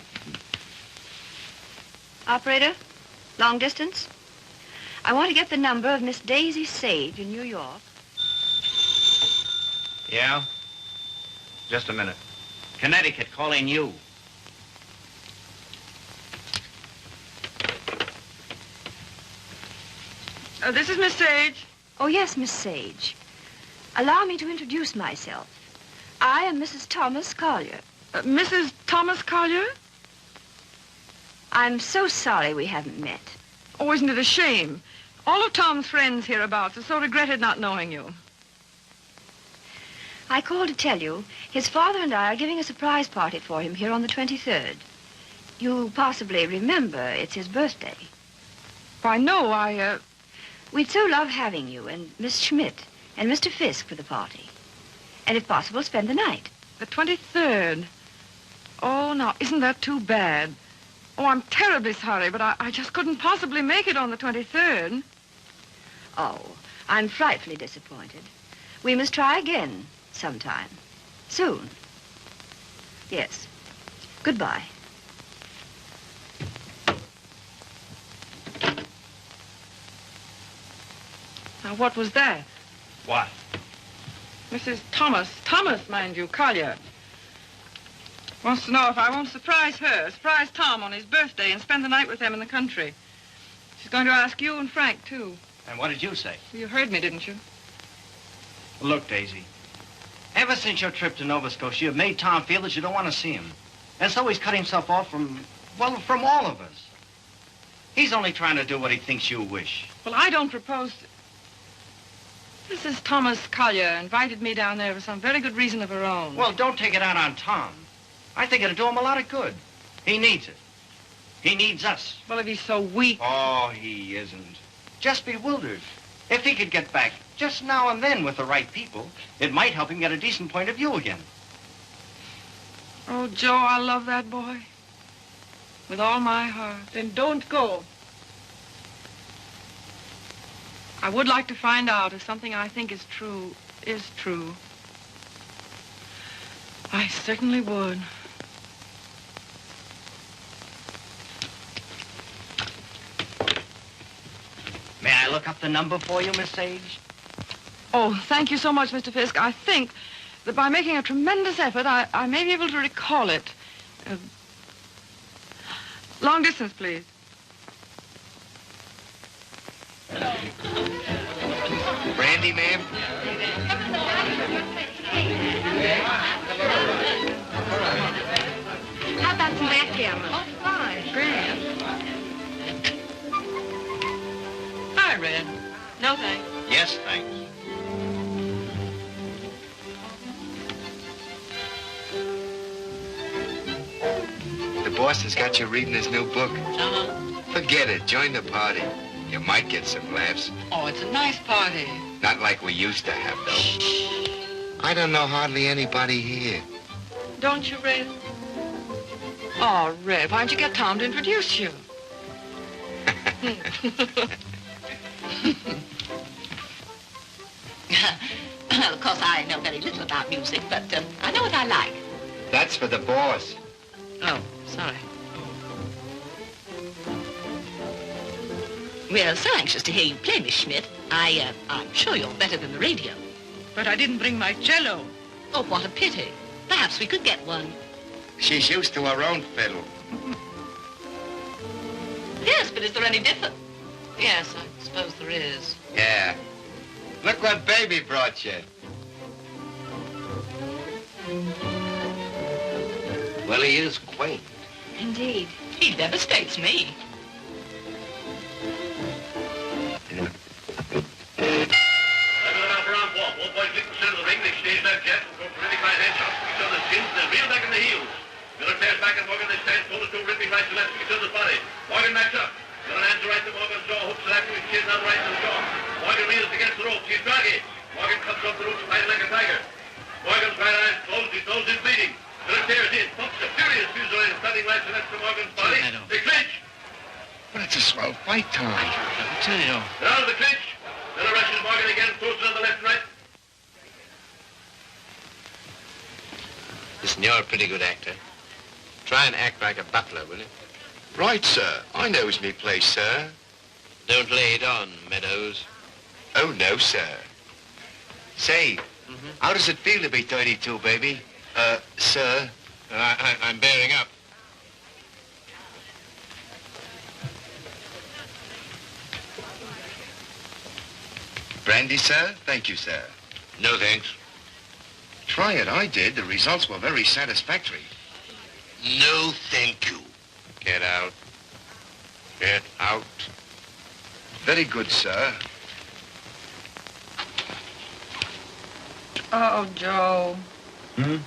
Operator, long distance? I want to get the number of Miss Daisy Sage in New York. Yeah? Just a minute. Connecticut, calling you. This is Miss Sage. Oh, yes, Miss Sage. Allow me to introduce myself. I am Mrs. Thomas Collier. Mrs. Thomas Collier? I'm so sorry we haven't met. Oh, isn't it a shame? All of Tom's friends hereabouts have so regretted not knowing you. I called to tell you his father and I are giving a surprise party for him here on the 23rd. You possibly remember it's his birthday. Why, no, We'd so love having you and Miss Schmidt and Mr. Fisk for the party. And if possible, spend the night. The 23rd. Oh, now, isn't that too bad? Oh, I'm terribly sorry, but I just couldn't possibly make it on the 23rd. Oh, I'm frightfully disappointed. We must try again sometime. Soon. Yes. Goodbye. Now, what was that? What? Mrs. Thomas, mind you, Collier. Wants to know if I won't surprise Tom on his birthday and spend the night with them in the country. She's going to ask you and Frank, too. And what did you say? You heard me, didn't you? Look, Daisy. Ever since your trip to Nova Scotia, you've made Tom feel that you don't want to see him. And so he's cut himself off from all of us. He's only trying to do what he thinks you wish. Well, I don't propose... Mrs. Thomas Collier invited me down there for some very good reason of her own. Well, don't take it out on Tom. I think it'll do him a lot of good. He needs it. He needs us. Well, if he's so weak... Oh, he isn't. Just bewildered. If he could get back just now and then with the right people, it might help him get a decent point of view again. Oh, Joe, I love that boy. With all my heart. Then don't go. I would like to find out if something I think is true. I certainly would. May I look up the number for you, Miss Sage? Oh, thank you so much, Mr. Fisk. I think that by making a tremendous effort, I may be able to recall it. Long distance, please. Brandy, ma'am? How about some backgammon? Oh, fine. Grand. Hi, Red. No, thanks. Yes, thanks. The boss has got you reading his new book. Uh-huh. Forget it. Join the party. You might get some laughs. Oh, it's a nice party. Not like we used to have, though. I don't know hardly anybody here. Don't you, Red? Oh, Red, why don't you get Tom to introduce you? Well, of course, I know very little about music, but I know what I like. That's for the boss. Oh, sorry. We're so anxious to hear you play, Miss Schmidt. I'm sure you're better than the radio. But I didn't bring my cello. Oh, what a pity. Perhaps we could get one. She's used to her own fiddle. Yes, but is there any difference? Yes, I suppose there is. Yeah. Look what baby brought you. Well, he is quaint. Indeed. He devastates me. Morgan backs up. Got an answer right to Morgan's jaw. Hooks it after his chin, not right to the jaw. Morgan reels against the rope. He's draggy. Morgan comes off the ropes, fighting like a tiger. Morgan's right eye is closed. His nose is bleeding. Miller tears in. Pumps a furious fusillade of stunning lights and to Morgan's body. They clinch. But it's a swell fight, Tom. I tell you. They're out of the clinch. Miller rushes Morgan again, throws it on the left and right. Listen, you're a pretty good actor. Try and act like a butler, will you? Right, sir. I knows me place, sir. Don't lay it on, Meadows. Oh, no, sir. Say, how does it feel to be 32, baby? Sir? I'm bearing up. Brandy, sir? Thank you, sir. No, thanks. Try it. I did. The results were very satisfactory. No, thank you. Get out. Get out. Very good, sir. Oh, Joe. Hmm?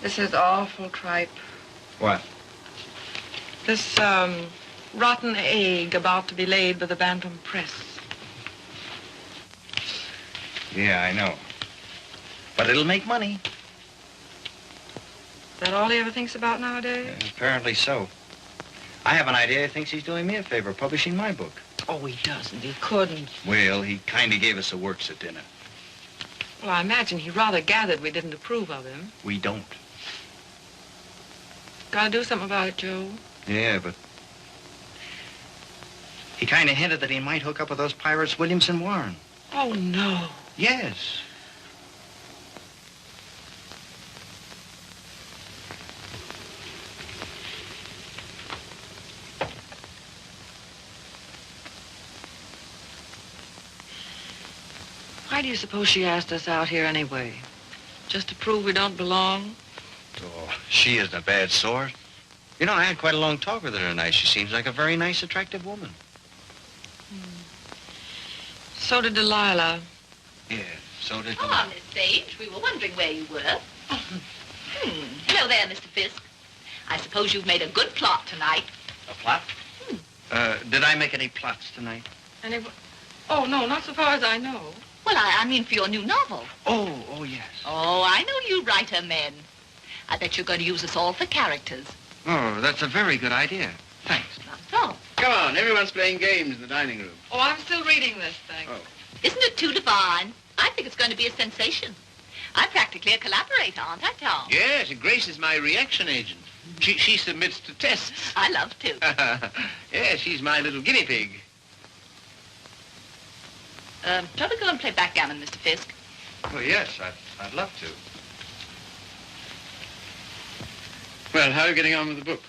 This is awful tripe. What? This, rotten egg about to be laid by the Bantam Press. Yeah, I know. But it'll make money. Is that all he ever thinks about nowadays? Apparently so. I have an idea he thinks he's doing me a favor, publishing my book. Oh, he doesn't. He couldn't. Well, he kind of gave us the works at dinner. Well, I imagine he rather gathered we didn't approve of him. We don't. Gotta do something about it, Joe. Yeah, but... He kind of hinted that he might hook up with those pirates, Williamson Warren. Oh, no. Yes. Why do you suppose she asked us out here anyway? Just to prove we don't belong? Oh, she isn't a bad sort. You know, I had quite a long talk with her tonight. She seems like a very nice, attractive woman. So did Delilah. Yeah, so did... Ah, Miss Sage, we were wondering where you were. Hello there, Mr. Fisk. I suppose you've made a good plot tonight. A plot? Did I make any plots tonight? Oh, no, not so far as I know. Well, I mean for your new novel. Oh, yes. Oh, I know you writer men. I bet you're going to use us all for characters. Oh, that's a very good idea. Thanks. Not at all. Come on, everyone's playing games in the dining room. Oh, I'm still reading this thing. Oh. Isn't it too divine? I think it's going to be a sensation. I'm practically a collaborator, aren't I, Tom? Yes, and Grace is my reaction agent. She submits to tests. I love to. Yeah, she's my little guinea pig. Shall we go and play backgammon, Mr. Fisk? Well, yes, I'd love to. Well, how are you getting on with the book?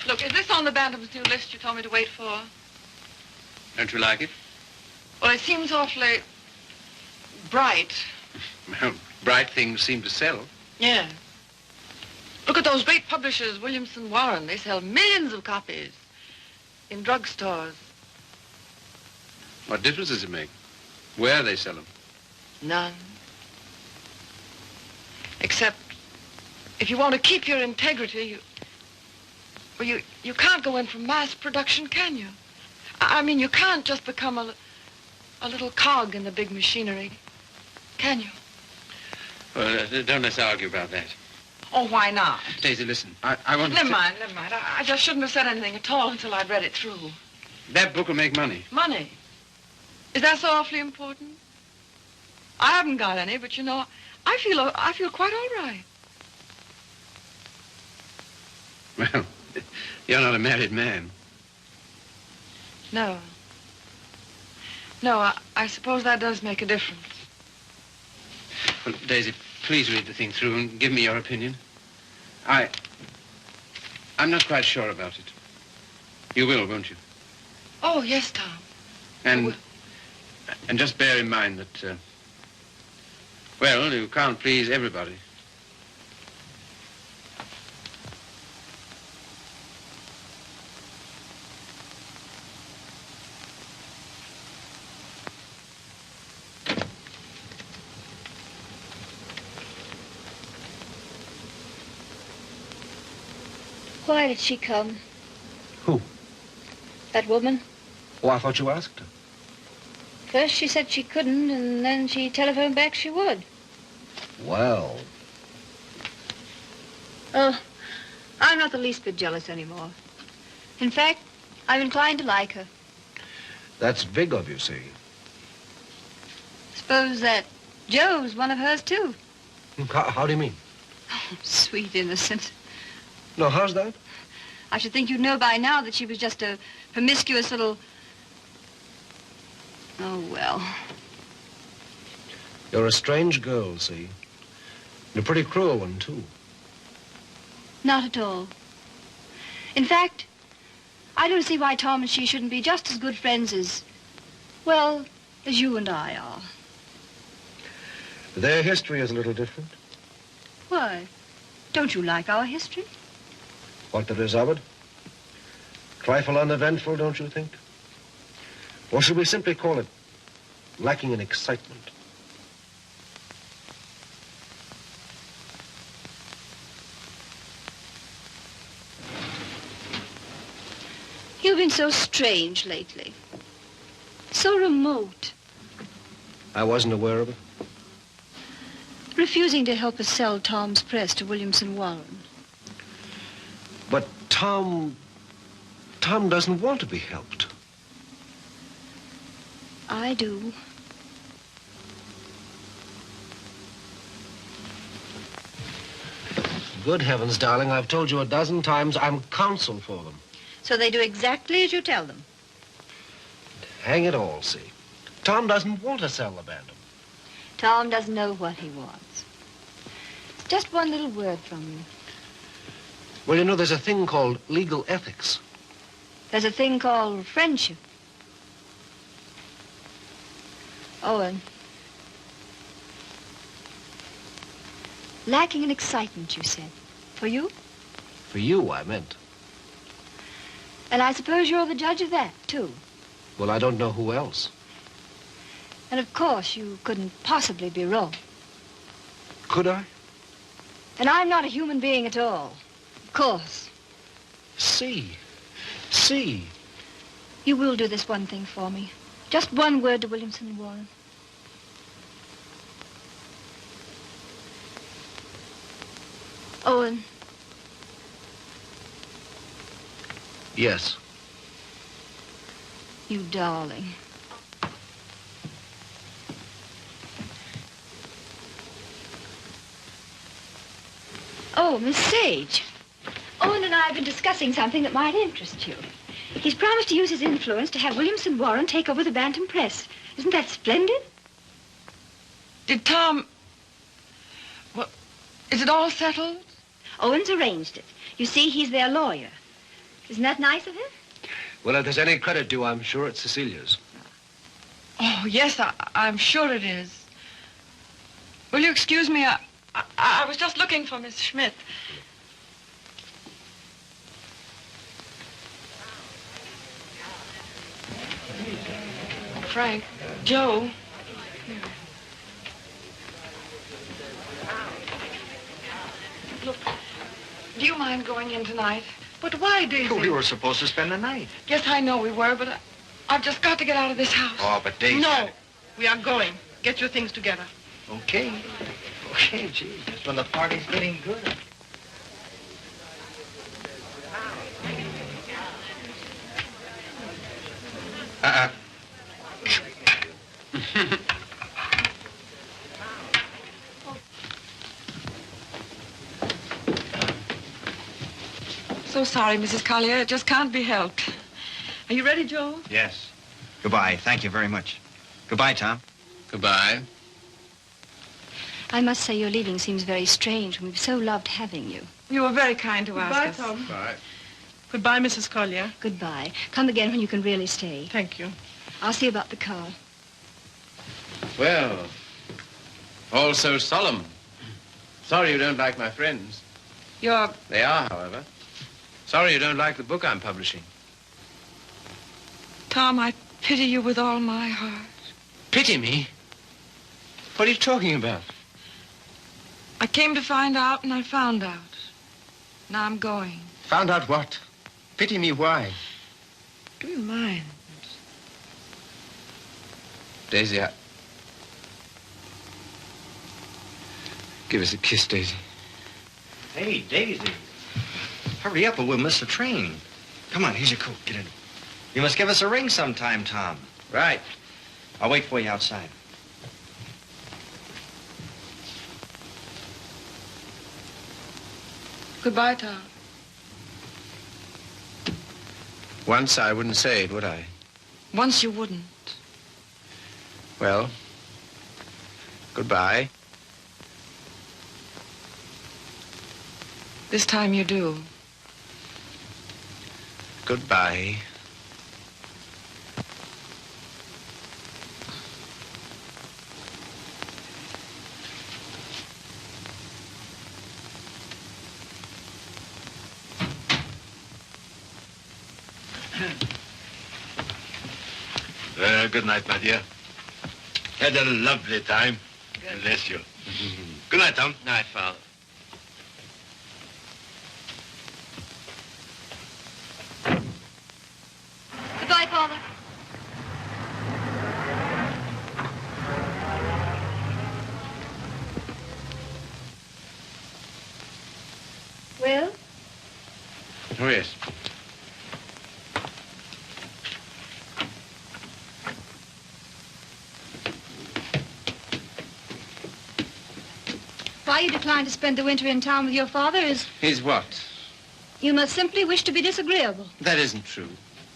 Look, is this on the Bantam's new list you told me to wait for? Don't you like it? Well, it seems awfully bright. Well, bright things seem to sell. Yeah. Look at those great publishers, Williamson Warren. They sell millions of copies in drugstores. What difference does it make? Where they sell them? None. Except if you want to keep your integrity, you can't go in for mass production, can you? I mean, you can't just become a little cog in the big machinery, can you? Well, don't let's argue about that. Oh, why not? Daisy, listen. I want to... Never mind. I just shouldn't have said anything at all until I'd read it through. That book will make money. Money? Is that so awfully important? I haven't got any, but you know, I feel quite all right. Well, you're not a married man. No. No, I suppose that does make a difference. Well, Daisy, please read the thing through and give me your opinion. I'm not quite sure about it. You will, won't you? Oh, yes, Tom. And just bear in mind that, well, you can't please everybody. Why did she come? Who? That woman. Oh, I thought you asked her. First she said she couldn't, and then she telephoned back she would. Well. Oh, I'm not the least bit jealous anymore. In fact, I'm inclined to like her. That's big of you, see. Suppose that Joe's one of hers, too. How do you mean? Oh, sweet innocent. No, how's that? I should think you'd know by now that she was just a promiscuous little... Oh, well. You're a strange girl, see? And a pretty cruel one, too. Not at all. In fact, I don't see why Tom and she shouldn't be just as good friends as, well, as you and I are. Their history is a little different. Why? Don't you like our history? What there is of it. Trifle uneventful, don't you think? Or should we simply call it lacking in excitement? You've been so strange lately. So remote. I wasn't aware of it. Refusing to help us sell Tom's press to Williamson Warren. But Tom doesn't want to be helped. I do. Good heavens, darling, I've told you a dozen times I'm counsel for them. So they do exactly as you tell them. Hang it all, see. Tom doesn't want to sell the Bantam. Tom doesn't know what he wants. It's just one little word from you. Well, you know, there's a thing called legal ethics. There's a thing called friendship. Owen. Lacking in excitement, you said. For you? For you, I meant. And I suppose you're the judge of that, too. Well, I don't know who else. And of course, you couldn't possibly be wrong. Could I? And I'm not a human being at all. Of course. See. You will do this one thing for me. Just one word to Williamson Warren. Owen. Yes. You darling. Oh, Miss Sage. Owen and I have been discussing something that might interest you. He's promised to use his influence to have Williamson Warren take over the Bantam Press. Isn't that splendid? Did Tom... Well, is it all settled? Owen's arranged it. You see, he's their lawyer. Isn't that nice of him? Well, if there's any credit due, I'm sure it's Cecilia's. Oh, yes, I'm sure it is. Will you excuse me? I was just looking for Miss Schmidt. Frank, Joe. Look, do you mind going in tonight? But why, Daisy? We were supposed to spend the night. Yes, I know we were, but I've just got to get out of this house. Oh, but Daisy... No, we are going. Get your things together. Okay. Okay, gee, just when the party's getting good. So sorry, Mrs. Collier. It just can't be helped. Are you ready, Joe? Yes. Goodbye. Thank you very much. Goodbye, Tom. Goodbye. I must say your leaving seems very strange. We've so loved having you. You were very kind to Goodbye, ask us. Tom. Bye. Goodbye, Mrs. Collier. Goodbye. Come again when you can really stay. Thank you. I'll see about the car. Well, all so solemn. Sorry you don't like my friends. They are, however. Sorry you don't like the book I'm publishing. Tom, I pity you with all my heart. Pity me? What are you talking about? I came to find out, and I found out. Now I'm going. Found out what? Pity me why? Do you mind? Daisy, give us a kiss, Daisy. Hey, Daisy. Hurry up or we'll miss the train. Come on, here's your coat. Get in. You must give us a ring sometime, Tom. Right. I'll wait for you outside. Goodbye, Tom. Once I wouldn't say it, would I? Once you wouldn't. Well, goodbye. This time you do. Goodbye. Good night, my dear. Had a lovely time. Bless you. Good night, Tom. Night, Father. Goodbye, Father. Well? Oh, yes. Why you decline to spend the winter in town with your father is... He's what? You must simply wish to be disagreeable. That isn't true.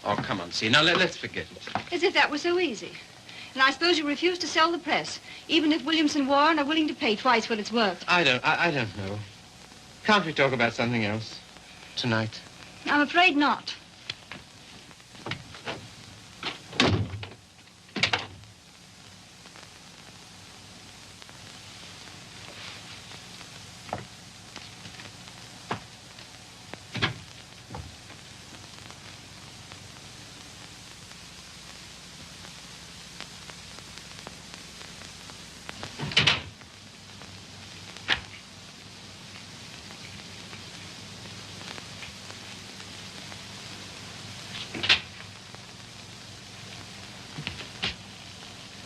Oh, come on, see. Now, let's forget it. As if that were so easy. And I suppose you refuse to sell the press, even if Williamson Warren are willing to pay twice what it's worth. I don't know. Can't we talk about something else tonight? I'm afraid not.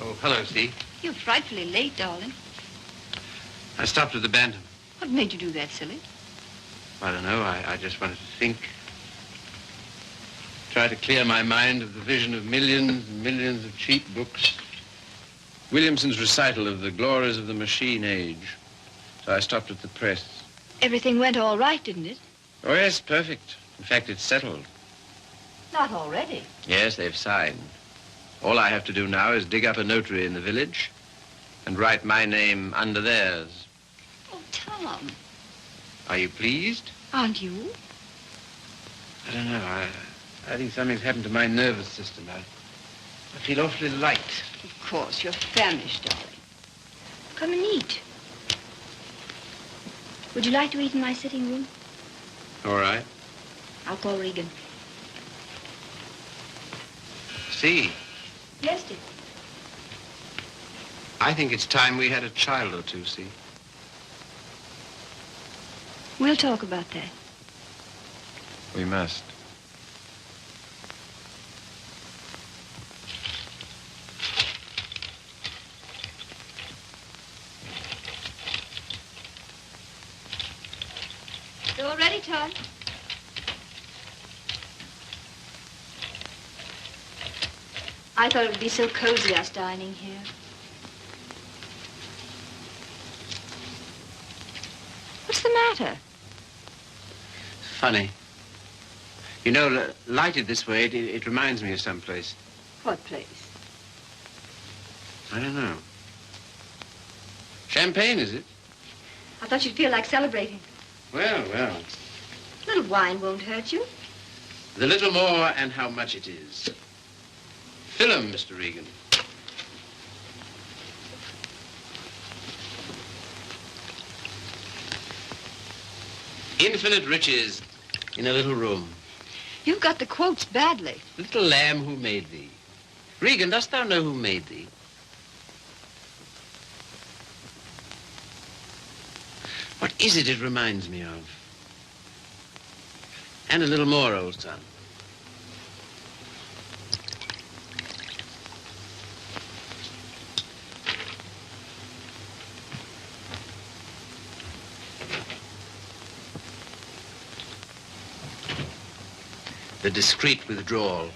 Oh, hello, Steve. You're frightfully late, darling. I stopped at the Bantam. What made you do that, silly? I don't know. I just wanted to think. Try to clear my mind of the vision of millions and millions of cheap books. Williamson's recital of the glories of the machine age. So I stopped at the press. Everything went all right, didn't it? Oh, yes, perfect. In fact, it's settled. Not already. Yes, they've signed. All I have to do now is dig up a notary in the village and write my name under theirs. Oh, Tom. Are you pleased? Aren't you? I don't know. I think something's happened to my nervous system. I feel awfully light. Of course, you're famished, darling. Come and eat. Would you like to eat in my sitting room? All right. I'll call Regan. See, Yes, dear. I think it's time we had a child or two, see? We'll talk about that. We must. You all ready, Todd? I thought it would be so cozy, us dining here. What's the matter? Funny. You know, lighted this way, it reminds me of someplace. What place? I don't know. Champagne, is it? I thought you'd feel like celebrating. Well. A little wine won't hurt you. The little more and how much it is. Fill 'em, Mr. Regan. Infinite riches in a little room. You've got the quotes badly. Little lamb who made thee. Regan, dost thou know who made thee? What is it reminds me of? And a little more, old son. The discreet withdrawal.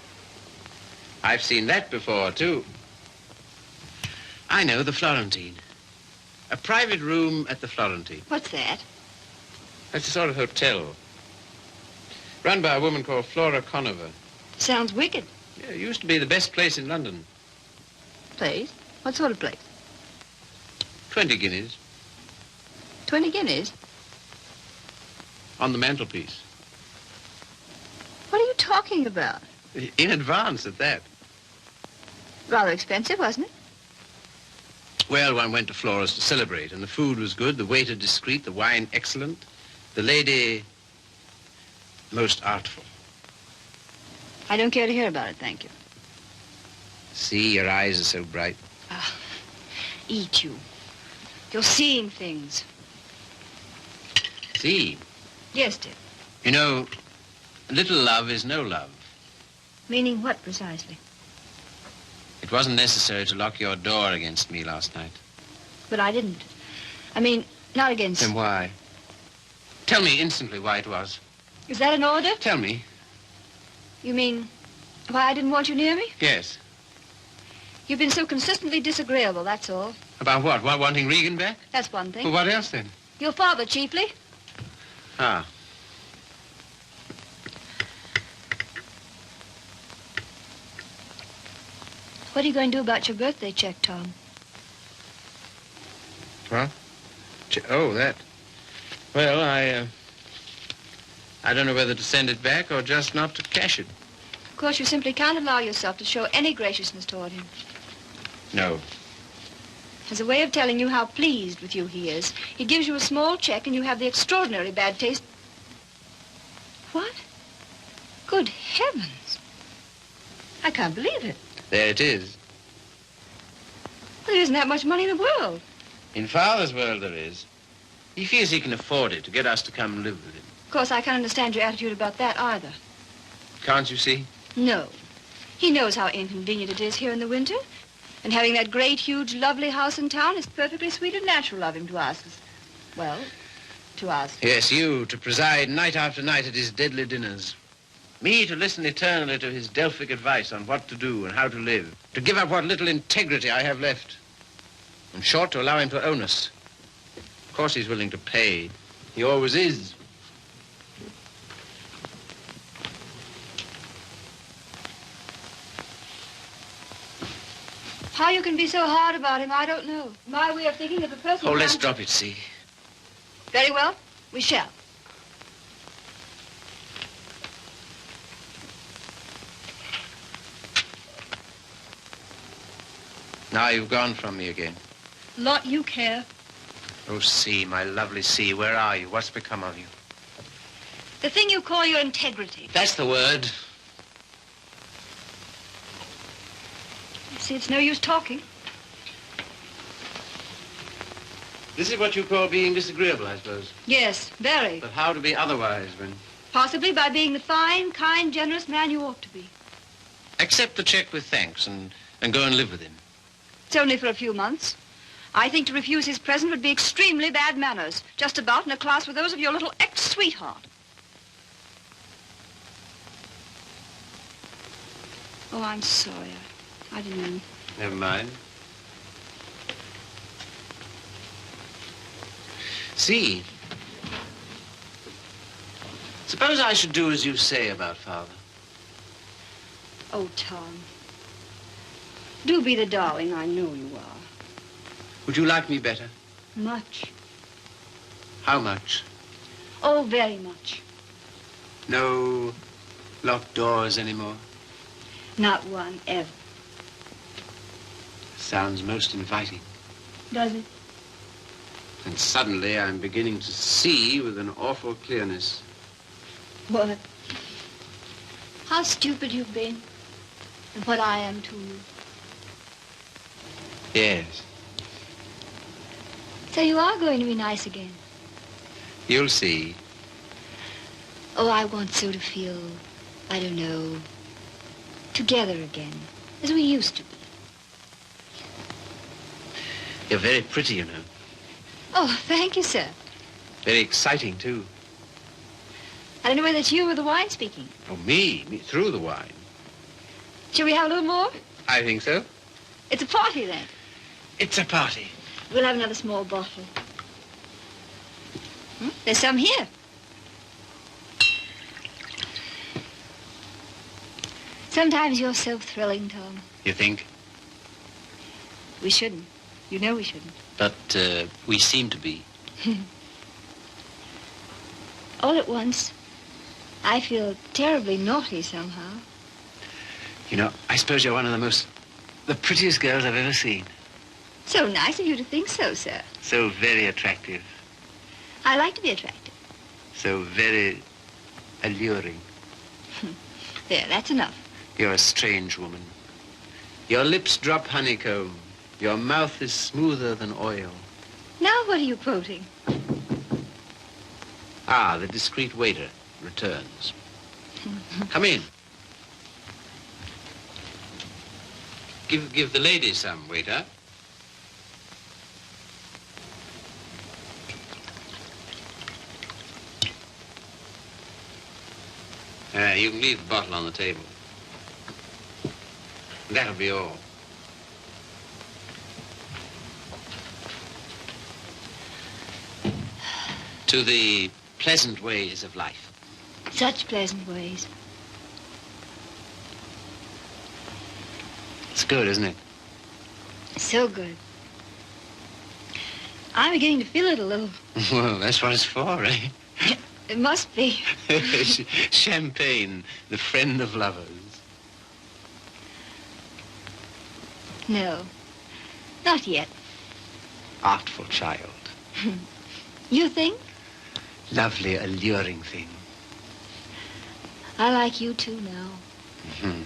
I've seen that before, too. I know, the Florentine. A private room at the Florentine. What's that? That's a sort of hotel. Run by a woman called Flora Conover. Sounds wicked. Yeah, it used to be the best place in London. Place? What sort of place? 20 guineas 20 guineas? on the mantelpiece. What are you talking about? In advance at that. Rather expensive, wasn't it? Well, one went to Flora's to celebrate, and the food was good, the waiter discreet, the wine excellent, the lady most artful. I don't care to hear about it, thank you. See, your eyes are so bright. Ah, eat you. You're seeing things. See, Yes, dear. you know, little love is no love. Meaning what, precisely? It wasn't necessary to lock your door against me last night. But I didn't. I mean, not against... Then why? Tell me instantly why it was. Is that an order? Tell me. You mean why I didn't want you near me? Yes. You've been so consistently disagreeable, that's all. About what? What, wanting Regan back? That's one thing. Well, what else then? Your father, chiefly. Ah. What are you going to do about your birthday check, Tom? What? Oh, that. Well, I don't know whether to send it back or just not to cash it. Of course, you simply can't allow yourself to show any graciousness toward him. No. As a way of telling you how pleased with you he is, he gives you a small check and you have the extraordinary bad taste. What? Good heavens. I can't believe it. There it is. Well, there isn't that much money in the world. In Father's world there is. He feels he can afford it to get us to come and live with him. Of course, I can't understand your attitude about that either. Can't you see? No. He knows how inconvenient it is here in the winter. And having that great, huge, lovely house in town is perfectly sweet and natural of him to ask us. Well, to ask. Yes, you, to preside night after night at his deadly dinners. Me to listen eternally to his Delphic advice on what to do and how to live. To give up what little integrity I have left. In short, to allow him to own us. Of course he's willing to pay. He always is. How you can be so hard about him, I don't know. My way of thinking of a person... Oh, let's drop it, see. Very well. We shall. Now you've gone from me again. Lot you care. Oh, C, my lovely C, where are you? What's become of you? The thing you call your integrity. That's the word. You see, it's no use talking. This is what you call being disagreeable, I suppose. Yes, very. But how to be otherwise when... Possibly by being the fine, kind, generous man you ought to be. Accept the check with thanks and go and live with him. It's only for a few months. I think to refuse his present would be extremely bad manners. Just about in a class with those of your little ex-sweetheart. Oh, I'm sorry. I didn't mean... Never mind. See, suppose I should do as you say about Father. Oh, Tom. Do be the darling I know you are. Would you like me better? Much. How much? Oh, very much. No locked doors anymore? Not one, ever. Sounds most inviting. Does it? And suddenly I'm beginning to see with an awful clearness. What? How stupid you've been. And what I am to you. Yes. So you are going to be nice again. You'll see. Oh, I want so to feel, I don't know, together again, as we used to be. You're very pretty, you know. Oh, thank you, sir. Very exciting, too. I don't know whether it's you or the wine speaking. Oh, me through the wine. Shall we have a little more? I think so. It's a party, then. It's a party. We'll have another small bottle. There's some here. Sometimes you're so thrilling, Tom. You think? We shouldn't. You know we shouldn't. But we seem to be. All at once, I feel terribly naughty somehow. You know, I suppose you're one of the prettiest girls I've ever seen. So nice of you to think so, sir. So very attractive. I like to be attractive. So very alluring. There, that's enough. You're a strange woman. Your lips drop honeycomb. Your mouth is smoother than oil. Now what are you quoting? Ah, the discreet waiter returns. Come in. Give the lady some, waiter. You can leave the bottle on the table. That'll be all. To the pleasant ways of life. Such pleasant ways. It's good, isn't it? So good. I'm beginning to feel it a little. Well, that's what it's for, eh? It must be. Champagne, the friend of lovers. No, not yet. Artful child. You think? Lovely, alluring thing. I like you too now. Mm-hmm.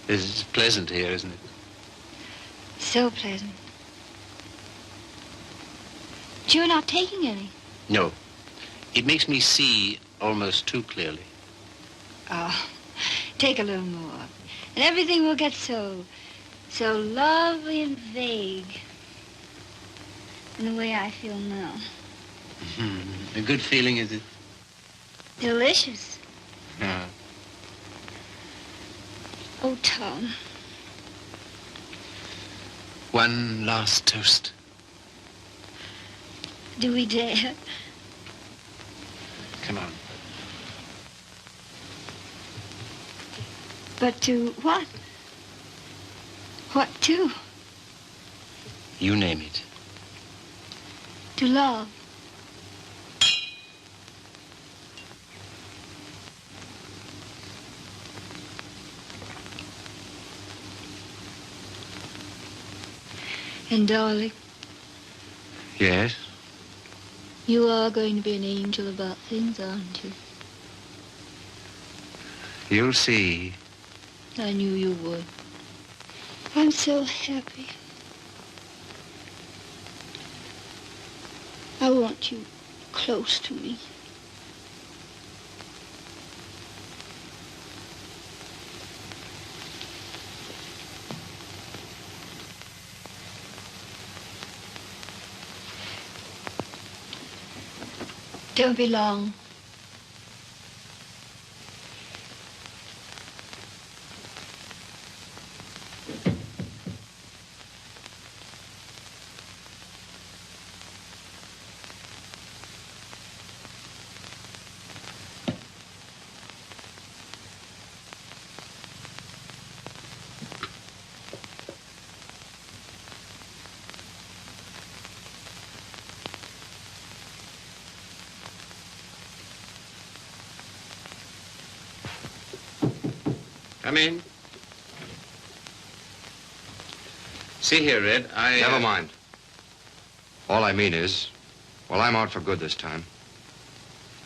It's pleasant here, isn't it? So pleasant. But you're not taking any. No. It makes me see almost too clearly. Oh, take a little more. And everything will get so lovely and vague. In the way I feel now. Mm-hmm. A good feeling, is it? Delicious. Yeah. Oh, Tom. One last toast. Do we dare? Come on. But to what? What to? You name it. To love. And darling, Yes? you are going to be an angel about things, aren't you? You'll see. I knew you would. I'm so happy. I want you close to me. Don't be long. Come in. See here, Red, Never mind. All I mean is, well, I'm out for good this time.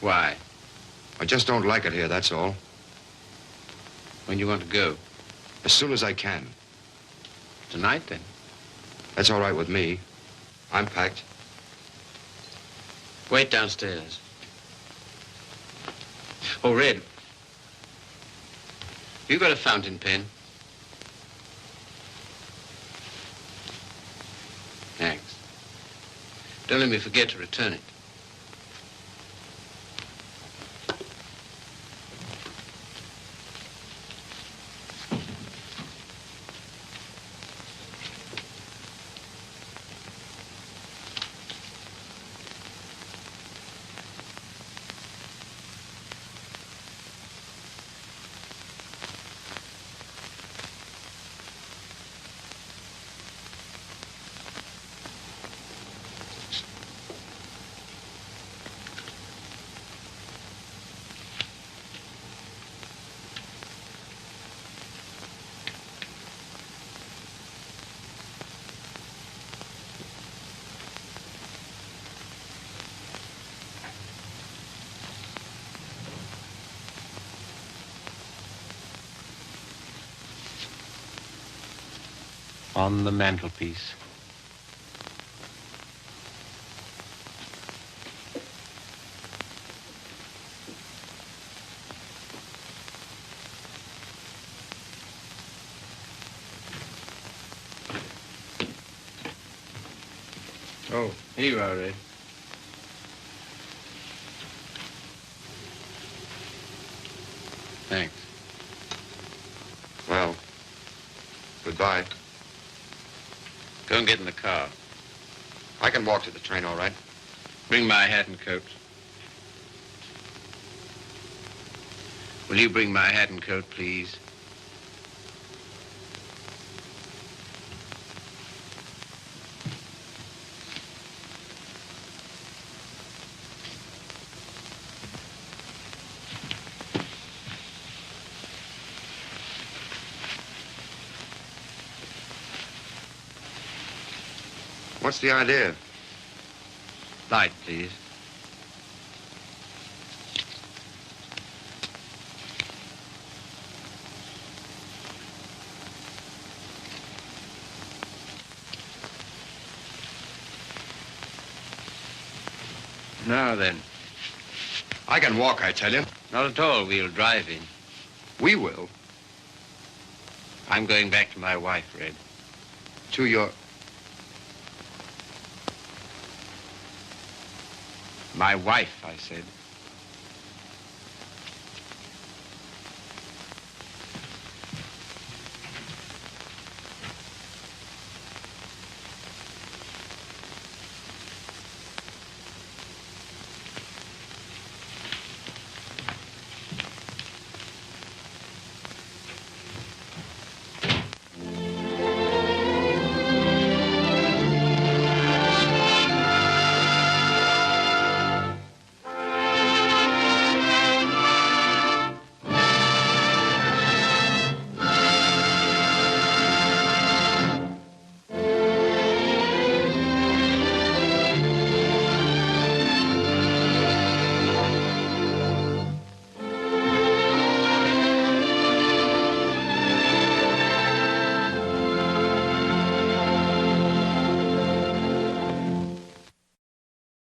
Why? I just don't like it here, that's all. When you want to go? As soon as I can. Tonight, then? That's all right with me. I'm packed. Wait downstairs. Oh, Red. You got a fountain pen? Thanks. Don't let me forget to return it. On the mantelpiece. Oh, here you are, Red. Thanks. Well, goodbye. Go and get in the car. I can walk to the train, all right. Bring my hat and coat. Will you bring my hat and coat, please? What's the idea? Light, please. Now then. I can walk, I tell you. Not at all. We'll drive in. We will. I'm going back to my wife, Red. To your... My wife, I said.